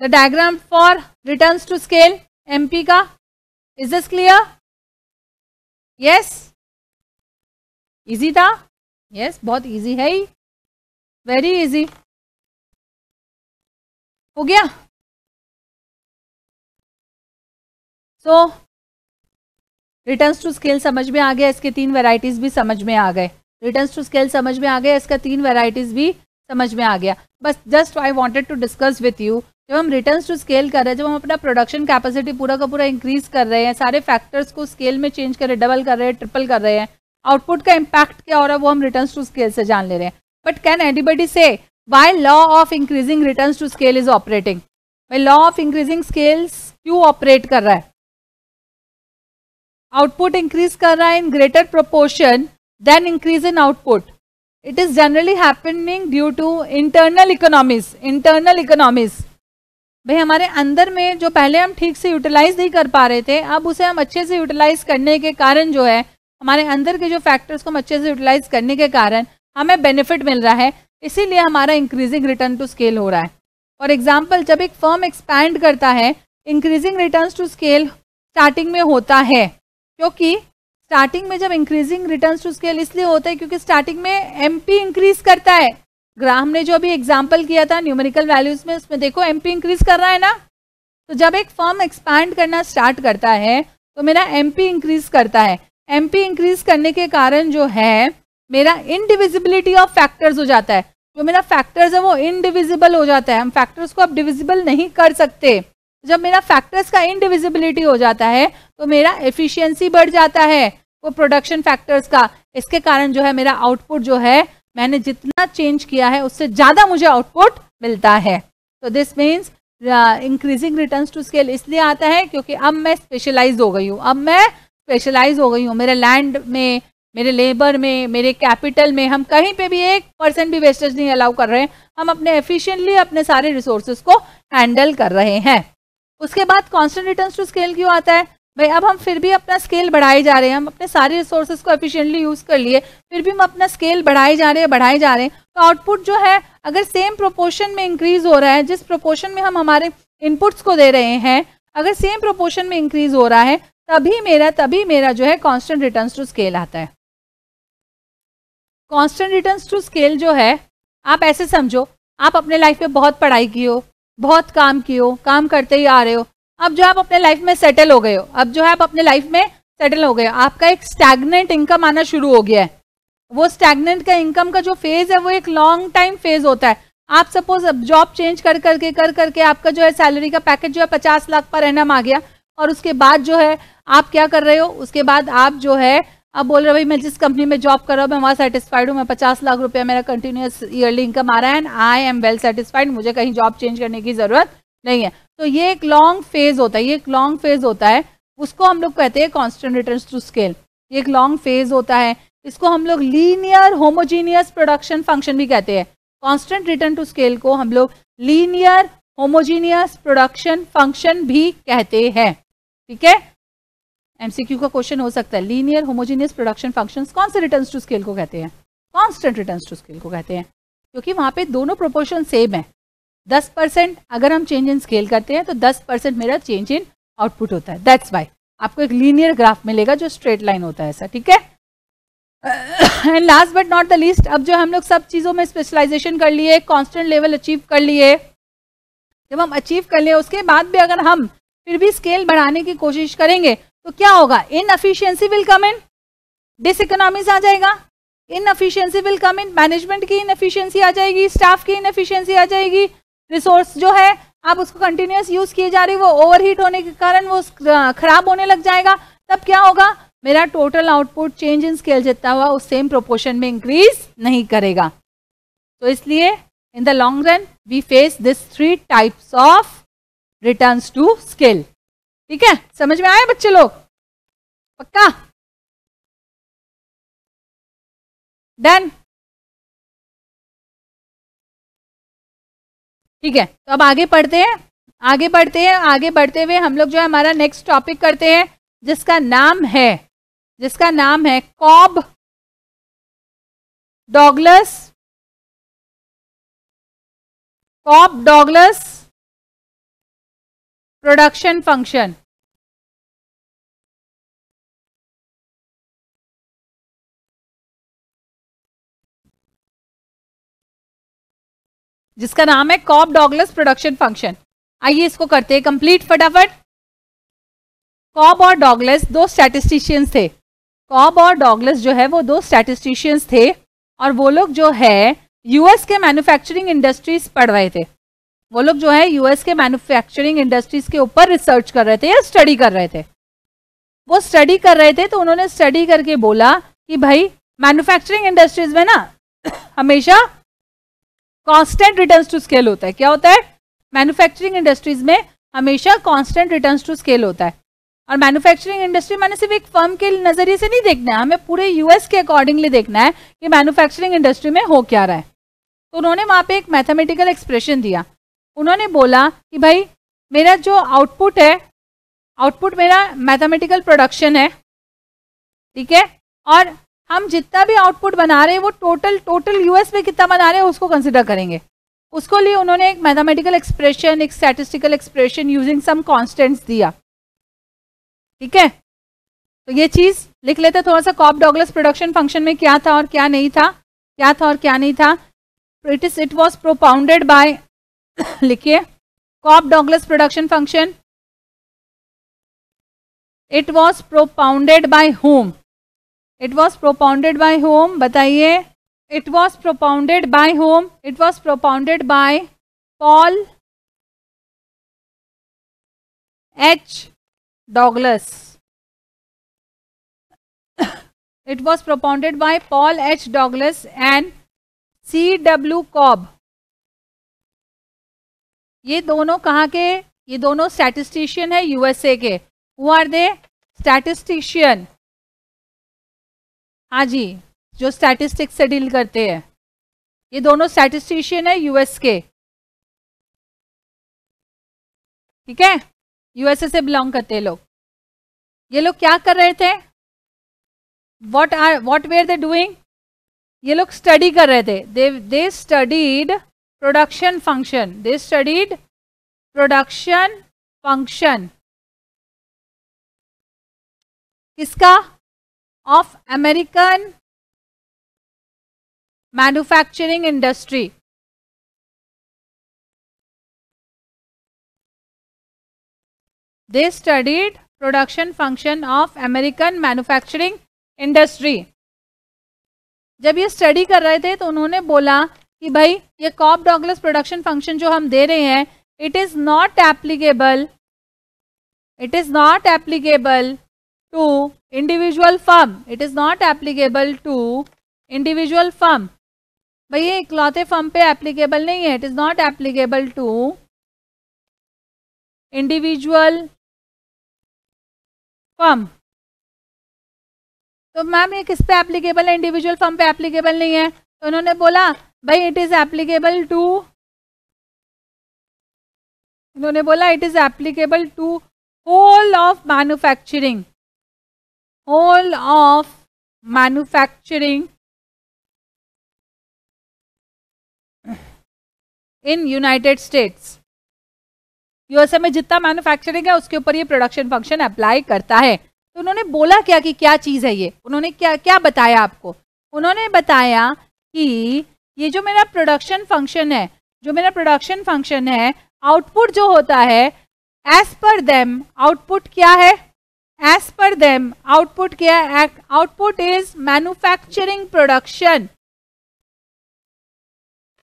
The diagram for returns to scale MP का, is this clear? Yes, easy था, यस बहुत इजी है ही, वेरी इजी, हो गया। सो रिटर्न्स टू स्केल समझ में आ गया, इसके 3 वैरायटीज भी समझ में आ गए, रिटर्न्स टू स्केल समझ में आ गया, इसका 3 वैरायटीज भी समझ में आ गया। बस just I wanted to discuss with you, जब हम रिटर्न्स टू स्केल कर रहे हैं, जब हम अपना प्रोडक्शन कैपेसिटी पूरा का पूरा इंक्रीज कर रहे हैं, सारे फैक्टर्स को स्केल में चेंज कर रहे हैं, डबल कर रहे हैं, ट्रिपल कर रहे हैं, आउटपुट का इम्पैक्ट क्या हो रहा है वो हम रिटर्न्स टू स्केल से जान ले रहे हैं। But can anybody say why law of increasing returns to scale is operating? भाई लॉ ऑफ इंक्रीजिंग स्केल्स क्यों ऑपरेट कर रहा है? आउटपुट इंक्रीज कर रहा है in greater proportion than increase in output. It is generally happening due to internal economies. Internal economies भाई हमारे अंदर में जो पहले हम ठीक से यूटिलाइज नहीं कर पा रहे थे, अब उसे हम अच्छे से यूटिलाइज करने के कारण जो है हमारे अंदर के जो फैक्टर्स को हम अच्छे से यूटिलाइज करने के कारण हमें बेनिफिट मिल रहा है, इसीलिए हमारा इंक्रीजिंग रिटर्न टू स्केल हो रहा है। फॉर एग्जाम्पल जब एक फर्म एक्सपैंड करता है, increasing returns to scale starting में होता है, क्योंकि स्टार्टिंग में जब इंक्रीजिंग रिटर्न्स टू स्केल इसलिए होता है क्योंकि स्टार्टिंग में MP इंक्रीज करता है। ग्राम ने जो अभी एग्जाम्पल किया था न्यूमेरिकल वैल्यूज में, उसमें देखो MP इंक्रीज कर रहा है ना। तो जब एक फर्म एक्सपैंड करना स्टार्ट करता है तो मेरा MP इंक्रीज करता है। MP इंक्रीज करने के कारण जो है मेरा इनडिविजिबिलिटी ऑफ फैक्टर्स हो जाता है। जो मेरा फैक्टर्स है वो इनडिविजिबल हो जाता है, हम फैक्टर्स को अब डिविजिबल नहीं कर सकते। जब मेरा फैक्टर्स का इनडिविजिबिलिटी हो जाता है तो मेरा एफिशिएंसी बढ़ जाता है वो प्रोडक्शन फैक्टर्स का। इसके कारण जो है मेरा आउटपुट जो है मैंने जितना चेंज किया है उससे ज़्यादा मुझे आउटपुट मिलता है। तो this means increasing returns to scale इसलिए आता है क्योंकि अब मैं स्पेशलाइज हो गई हूँ, अब मैं स्पेशलाइज हो गई हूँ। मेरे लैंड में, मेरे लेबर में, मेरे कैपिटल में हम कहीं पे भी 1% भी वेस्टेज नहीं अलाउ कर रहे हैं, हम अपने एफिशिएंटली अपने सारे रिसोर्सेज को हैंडल कर रहे हैं। उसके बाद कांस्टेंट रिटर्न्स टू स्केल क्यों आता है? भाई अब हम फिर भी अपना स्केल बढ़ाए जा रहे हैं, हम अपने सारे रिसोर्सेज को एफिशिएंटली यूज कर लिए, फिर भी हम अपना स्केल बढ़ाए जा रहे हैं, तो आउटपुट जो है अगर सेम प्रोपोर्शन में इंक्रीज हो रहा है, जिस प्रोपोर्शन में हम हमारे इनपुट्स को दे रहे हैं, अगर सेम प्रोपोर्शन में इंक्रीज हो रहा है तभी मेरा जो है कांस्टेंट रिटर्न्स टू स्केल आता है। कांस्टेंट रिटर्न्स टू स्केल जो है, आप ऐसे समझो, आप अपने लाइफ में बहुत पढ़ाई की हो, बहुत काम की हो, काम करते ही आ रहे हो, अब जो आप अपने लाइफ में सेटल हो गए हो, आपका एक स्टैग्नेंट इनकम आना शुरू हो गया है। वो स्टैग्नेंट का इनकम का जो फेज है वो एक लॉन्ग टाइम फेज होता है। आप सपोज अब जॉब चेंज कर करके आपका जो है सैलरी का पैकेज जो है 50 लाख पर एनम आ गया, और उसके बाद जो है आप क्या कर रहे हो, उसके बाद आप जो है आप बोल रहे हो भाई मैं जिस कंपनी में जॉब कर रहा हूँ मैं वहाँ सेटिस्फाइड हूँ, मैं 50 लाख रुपया मेरा कंटिन्यूस ईयरली इनकम आ रहा है and I am well satisfied, मुझे कहीं जॉब चेंज करने की जरूरत नहीं है। तो ये एक लॉन्ग फेज होता है, उसको हम लोग कहते हैं कांस्टेंट रिटर्न्स टू स्केल। ये एक लॉन्ग फेज होता है, इसको हम लोग लीनियर होमोजीनियस प्रोडक्शन फंक्शन भी कहते हैं। कांस्टेंट रिटर्न टू स्केल को हम लोग लीनियर होमोजीनियस प्रोडक्शन फंक्शन भी कहते हैं। ठीक है, एमसीक्यू का क्वेश्चन हो सकता है, लीनियर होमोजीनियस प्रोडक्शन फंक्शंस कौन से रिटर्न्स टू स्केल को कहते हैं? कांस्टेंट रिटर्न्स टू स्केल को कहते हैं, क्योंकि वहां पे दोनों प्रोपोर्शन सेम है। 10% अगर हम चेंज इन स्केल करते हैं तो 10% मेरा चेंज इन आउटपुट होता है। दैट्स वाई आपको एक लीनियर ग्राफ मिलेगा जो स्ट्रेट लाइन होता है ऐसा। ठीक है, and last but not the least, अब जो हम लोग सब चीजों में स्पेशलाइजेशन कर लिए, कांस्टेंट लेवल अचीव कर लिए, जब हम अचीव कर लिए उसके बाद भी अगर हम फिर भी स्केल बढ़ाने की कोशिश करेंगे तो क्या होगा? इनएफिशिएंसी विल कम इन, डिसइकोनॉमीज आ जाएगा, inefficiency will come in, management की इनएफिशिएंसी आ जाएगी, स्टाफ की इनएफिशिएंसी आ जाएगी, रिसोर्स जो है आप उसको कंटिन्यूअस यूज किए जा रही वो ओवरहीट होने के कारण वो खराब होने लग जाएगा। तब क्या होगा? मेरा total output change in scale जितना हुआ उस सेम प्रोपोर्शन में इंक्रीज नहीं करेगा। तो इसलिए in the long run we face this 3 types of returns to scale. ठीक है, समझ में आया बच्चे लोग? पक्का? डन? ठीक है, तो अब आगे बढ़ते हैं। आगे बढ़ते हुए हम लोग जो है हमारा नेक्स्ट टॉपिक करते हैं जिसका नाम है कॉब डॉगलस प्रोडक्शन फंक्शन। जिसका नाम है कॉब डॉगलस प्रोडक्शन फंक्शन। आइए इसको करते हैं कंप्लीट फटाफट। कॉब और डॉगलस दो स्टैटिस्टिशियंस थे। कॉब और डॉगलस जो है वो दो स्टैटिस्टिशियंस थे और वो लोग जो है यूएस के मैन्युफैक्चरिंग इंडस्ट्रीज पढ़ रहे थे। वो लोग जो है यूएस के मैन्युफैक्चरिंग इंडस्ट्रीज के ऊपर रिसर्च कर रहे थे या स्टडी कर रहे थे। वो स्टडी कर रहे थे तो उन्होंने स्टडी करके बोला कि भाई मैन्युफैक्चरिंग इंडस्ट्रीज में ना हमेशा कांस्टेंट रिटर्न्स टू स्केल होता है। क्या होता है? मैन्युफैक्चरिंग इंडस्ट्रीज में हमेशा कांस्टेंट रिटर्न्स टू स्केल होता है। और मैन्युफैक्चरिंग इंडस्ट्री मैंने सिर्फ एक फर्म के नजरिए से नहीं देखना है, हमें पूरे यूएस के अकॉर्डिंगली देखना है कि मैन्युफैक्चरिंग इंडस्ट्री में हो क्या रहा है। तो उन्होंने वहां पे एक मैथमेटिकल एक्सप्रेशन दिया। उन्होंने बोला कि भाई मेरा जो आउटपुट है, आउटपुट मेरा मैथमेटिकल प्रोडक्शन है, ठीक है, और हम जितना भी आउटपुट बना रहे हैं वो टोटल यूएस में कितना बना रहे हैं उसको कंसिडर करेंगे। उसको लिए उन्होंने एक मैथमेटिकल एक्सप्रेशन, एक statistical expression using some constants दिया। ठीक है, तो ये चीज लिख लेते थोड़ा सा। कॉब डॉगलस प्रोडक्शन फंक्शन में क्या था और क्या नहीं था, क्या था और क्या नहीं था। इट वाज प्रोपाउंडेड बाय लिखिए Cobb Douglas production function, it was propounded by whom? It was propounded by whom? बताइए। It was propounded by whom? It was propounded by Paul H Douglas. It was propounded by Paul H. Douglas and C.W. Cobb. ये दोनों कहाँ के? ये दोनों statistician है USA के। Who are they? Statistician. हाँ जी, जो स्टैटिस्टिक्स से डील करते हैं। ये दोनों स्टैटिस्टिशियन है यूएस के। ठीक है, यूएसए से बिलोंग करते हैं लोग। ये लोग क्या कर रहे थे? what were they doing? ये लोग स्टडी कर रहे थे। they studied production function, they studied production function किसका? Of American manufacturing industry. They studied production function of American manufacturing industry. जब ये स्टडी कर रहे थे तो उन्होंने बोला कि भाई ये कॉप डॉगलस प्रोडक्शन फंक्शन जो हम दे रहे हैं it is not applicable to individual firm. It is not applicable to individual firm. भाई ये इकलौते फर्म पे एप्लीकेबल नहीं है। It is not applicable to individual firm. तो मैम ये किस पे एप्लीकेबल है? इंडिविजुअल फर्म पे एप्लीकेबल नहीं है। तो उन्होंने बोला भाई इट इज एप्लीकेबल टू, उन्होंने बोला it is applicable to whole of manufacturing, whole of manufacturing in United States. USA में जितना मैन्युफैक्चरिंग है उसके ऊपर ये प्रोडक्शन फंक्शन अप्लाई करता है। तो उन्होंने बोला क्या कि क्या चीज़ है ये? उन्होंने क्या क्या बताया आपको? उन्होंने बताया कि ये जो मेरा प्रोडक्शन फंक्शन है, जो मेरा प्रोडक्शन फंक्शन है, आउटपुट जो होता है एज पर देम, आउटपुट क्या है? एज पर देम आउटपुट क्या है? Output is manufacturing production.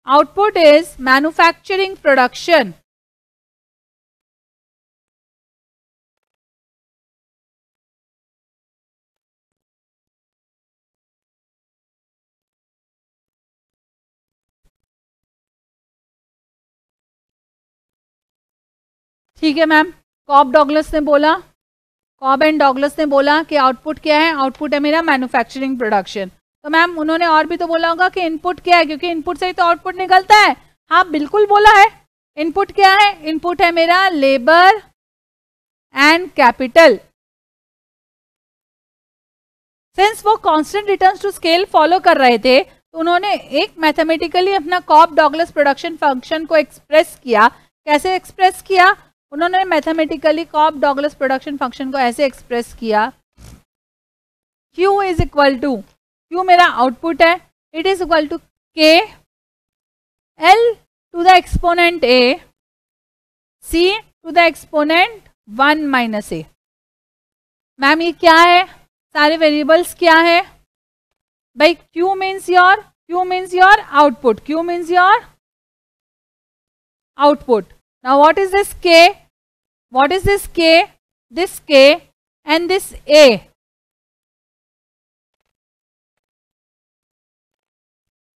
Output is manufacturing production. ठीक है मैम। कॉब डॉगलस ने बोला, कॉब एंड डॉगलस ने बोला कि आउटपुट क्या है? आउटपुट है मेरा मैन्युफैक्चरिंग प्रोडक्शन। तो मैम उन्होंने और भी तो बोला होगा कि इनपुट क्या है, क्योंकि इनपुट से ही तो आउटपुट निकलता है। हाँ बिल्कुल बोला है। इनपुट क्या है? इनपुट है मेरा लेबर एंड कैपिटल। सिंस वो constant returns to scale follow कर रहे थे तो उन्होंने एक मैथमेटिकली अपना कॉब डॉगलस प्रोडक्शन फंक्शन को एक्सप्रेस किया। कैसे एक्सप्रेस किया? उन्होंने mathematically Cobb Douglas production function को ऐसे एक्सप्रेस किया, Q is equal to, Q मेरा आउटपुट है, it is equal to K L to the exponent A C to the exponent 1 minus A। Ma'am ये क्या है? सारे वेरिएबल्स क्या है भाई? Q means your output, Q means your output. Now what is this K? What is this K? This K and this A.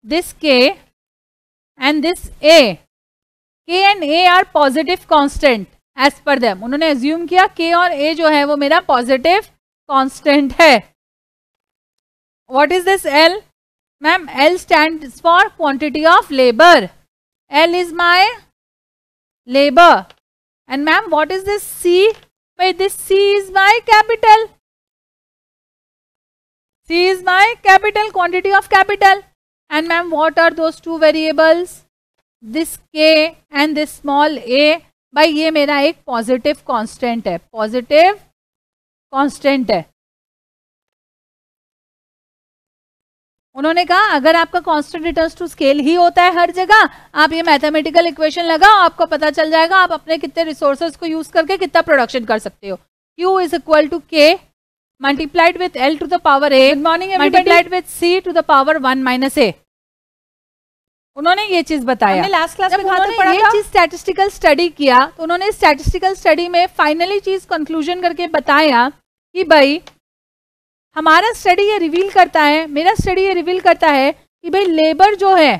This K and this A. K and A are positive constant as per them. उन्होंने assume किया K और A जो है वो मेरा positive constant है। What is this L? Ma'am, L stands for quantity of labor. L is my labor. And ma'am, what is this C? Wait, this C is my capital. C is my capital, quantity of capital. And ma'am, what are those two variables? This K and this small a. भाई ये मेरा एक positive constant है, positive constant है। उन्होंने कहा अगर आपका कांस्टेंट रिटर्न्स टू स्केल ही होता है हर जगह, आप ये मैथमेटिकल इक्वेशन लगाओ, आपको पता चल जाएगा आप अपने कितने रिसोर्सेज को यूज करके कितना प्रोडक्शन कर सकते हो। Q is equal to K multiplied with L to the power A multiplied with C to the power 1 minus A। उन्होंने ये चीज बताया। लास्ट क्लास में उन्होंने ये चीज स्टैटिस्टिकल स्टडी किया तो उन्होंने स्टैटिस्टिकल स्टडी में फाइनली चीज कंक्लूजन करके बताया कि भाई हमारा स्टडी ये रिवील करता है, मेरा स्टडी ये रिवील करता है कि भाई लेबर जो है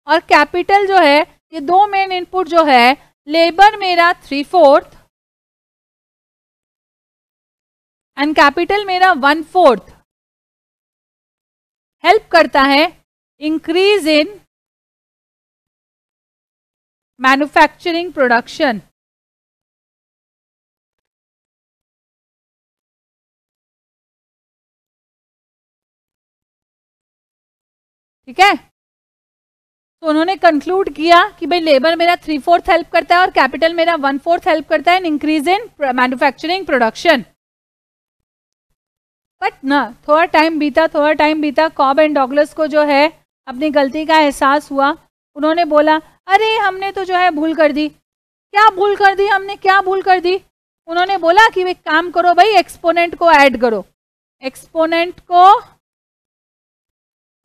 और कैपिटल जो है, ये दो मेन इनपुट जो है, लेबर मेरा 3/4 एंड कैपिटल मेरा 1/4 हेल्प करता है इंक्रीज इन मैन्युफैक्चरिंग प्रोडक्शन। ठीक है। तो उन्होंने कंक्लूड किया कि भाई लेबर मेरा 3/4 हेल्प करता है और कैपिटल मेरा 1/4 हेल्प करता है in increase in manufacturing production. But ना थोड़ा टाइम बीता, कॉब एंड डॉगलस को जो है अपनी गलती का एहसास हुआ। उन्होंने बोला अरे हमने तो जो है भूल कर दी। क्या भूल कर दी हमने, क्या भूल कर दी? उन्होंने बोला कि एक काम करो भाई, एक्सपोनेंट को ऐड करो, एक्सपोनेंट को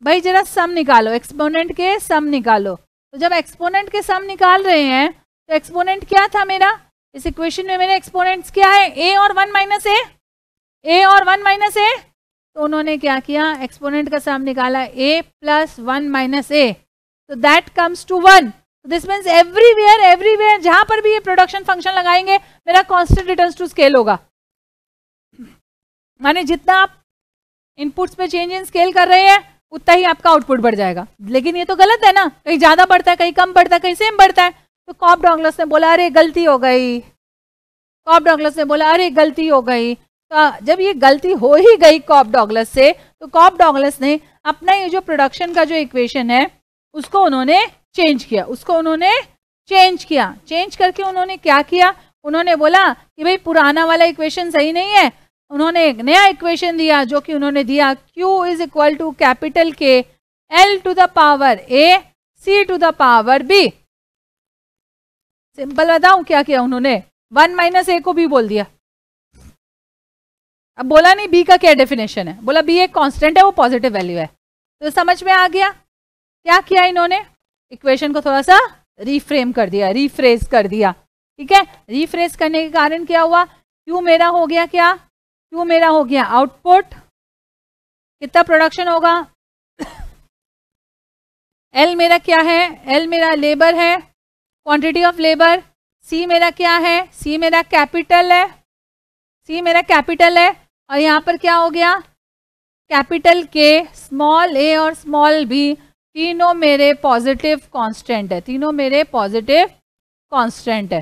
भाई जरा सम निकालो, एक्सपोनेंट के सम निकालो। तो जब एक्सपोनेंट के सम निकाल रहे हैं तो एक्सपोनेंट क्या था मेरा इस इक्वेशन में? मेरे एक्सपोनेंट्स क्या है? a और 1 माइनस ए, a और 1 माइनस ए। तो उन्होंने क्या किया, एक्सपोनेंट का सम निकाला a प्लस 1 माइनस ए, तो that comes to 1। This means everywhere जहां पर भी ये प्रोडक्शन फंक्शन लगाएंगे मेरा कांस्टेंट रिटर्न्स टू स्केल होगा। माने जितना आप इनपुट्स पे चेंज इन स्केल कर रहे हैं उतना ही आपका आउटपुट बढ़ जाएगा। लेकिन ये तो गलत है ना, कहीं ज्यादा बढ़ता है, कहीं कम बढ़ता है, कहीं सेम बढ़ता है। तो कॉब डॉगलस ने बोला अरे गलती हो गई, कॉब डॉगलस ने बोला अरे गलती हो गई। तो जब ये गलती हो ही गई कॉब डॉगलस से, तो कॉब डॉगलस ने अपना ये जो प्रोडक्शन का जो इक्वेशन है उसको उन्होंने चेंज किया, चेंज करके उन्होंने क्या किया, उन्होंने बोला कि भाई पुराना वाला इक्वेशन सही नहीं है। उन्होंने एक नया इक्वेशन दिया जो कि उन्होंने दिया Q is equal to capital K L to the power A C to the power B। Simple बताऊं क्या किया उन्होंने, 1 माइनस ए को भी बोल दिया। अब बोला नहीं B का क्या डेफिनेशन है, बोला B एक कांस्टेंट है, वो पॉजिटिव वैल्यू है। तो समझ में आ गया क्या किया इन्होंने, इक्वेशन को थोड़ा सा रीफ्रेम कर दिया, रीफ्रेज कर दिया। ठीक है, रीफ्रेज करने के कारण क्या हुआ, Q मेरा हो गया क्या, Q मेरा हो गया आउटपुट, कितना प्रोडक्शन होगा, L मेरा क्या है, L मेरा लेबर है, क्वांटिटी ऑफ लेबर, C मेरा क्या है, C मेरा कैपिटल है, C मेरा कैपिटल है। और यहाँ पर क्या हो गया, कैपिटल के, स्मॉल a और स्मॉल b तीनों मेरे पॉजिटिव कांस्टेंट है, तीनों मेरे पॉजिटिव कांस्टेंट है।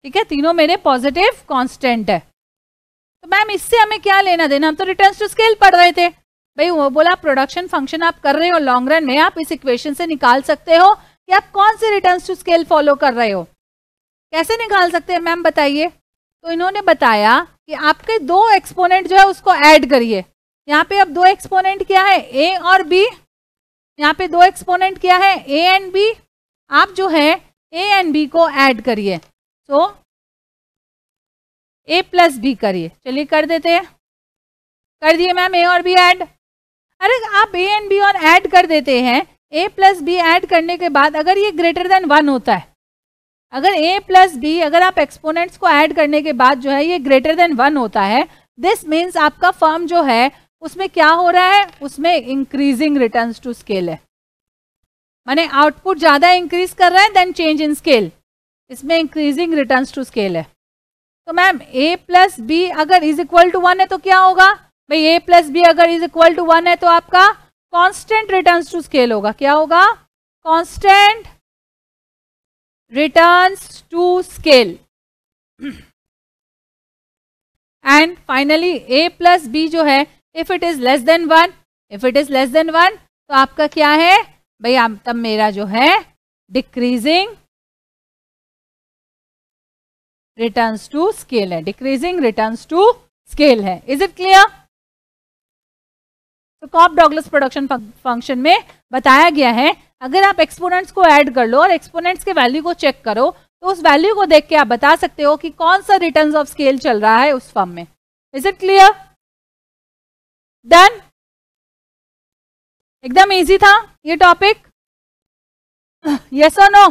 ठीक है, तीनों मेरे पॉजिटिव कांस्टेंट है। तो मैम इससे हमें क्या लेना देना, हम तो रिटर्न्स टू स्केल पढ़ रहे थे। भाई वो बोला प्रोडक्शन फंक्शन आप कर रहे हो लॉन्ग रन में, आप इस इक्वेशन से निकाल सकते हो कि आप कौन से रिटर्न्स टू स्केल फॉलो कर रहे हो। कैसे निकाल सकते हैं मैम बताइए। तो इन्होंने बताया कि आपके दो एक्सपोनेंट जो है उसको ऐड करिए। यहाँ पे अब दो एक्सपोनेंट क्या है, ए और बी। यहाँ पे दो एक्सपोनेंट क्या है, ए एंड बी। आप जो है ए एंड बी को ऐड करिए, तो ए प्लस बी करिए। चलिए कर देते हैं, कर दिए मैम ए और बी ऐड। अरे आप ए एंड बी और ऐड कर देते हैं, ए प्लस बी ऐड करने के बाद अगर ये ग्रेटर देन 1 होता है, अगर a प्लस बी, अगर आप एक्सपोनेंट्स को ऐड करने के बाद जो है ये ग्रेटर देन 1 होता है, दिस मीन्स आपका फर्म जो है उसमें क्या हो रहा है, उसमें इंक्रीजिंग रिटर्न्स टू स्केल है। माने आउटपुट ज्यादा इंक्रीज कर रहा है देन चेंज इन स्केल, इसमें इंक्रीजिंग रिटर्न्स टू स्केल है। तो मैम a प्लस बी अगर इज इक्वल टू 1 है तो क्या होगा, भाई a प्लस बी अगर इज इक्वल टू 1 है तो आपका कांस्टेंट रिटर्न्स टू स्केल होगा। क्या होगा, constant returns to scale। and finally a plus b जो है if it is less than 1, if it is less than 1 तो आपका क्या है भाई, आप तब मेरा जो है डिक्रीजिंग रिटर्न्स टू स्केल है, डिक्रीजिंग रिटर्न्स टू स्केल है। Is it clear. तो कॉब डॉगलस प्रोडक्शन फंक्शन में बताया गया है अगर आप एक्सपोनेंट्स को ऐड कर लो और एक्सपोनेंट्स के वैल्यू को चेक करो तो उस वैल्यू को देख के आप बता सकते हो कि कौन सा रिटर्न्स ऑफ स्केल चल रहा है उस फर्म में। Is it clear, done. एकदम इजी था ये टॉपिक, यस और नो।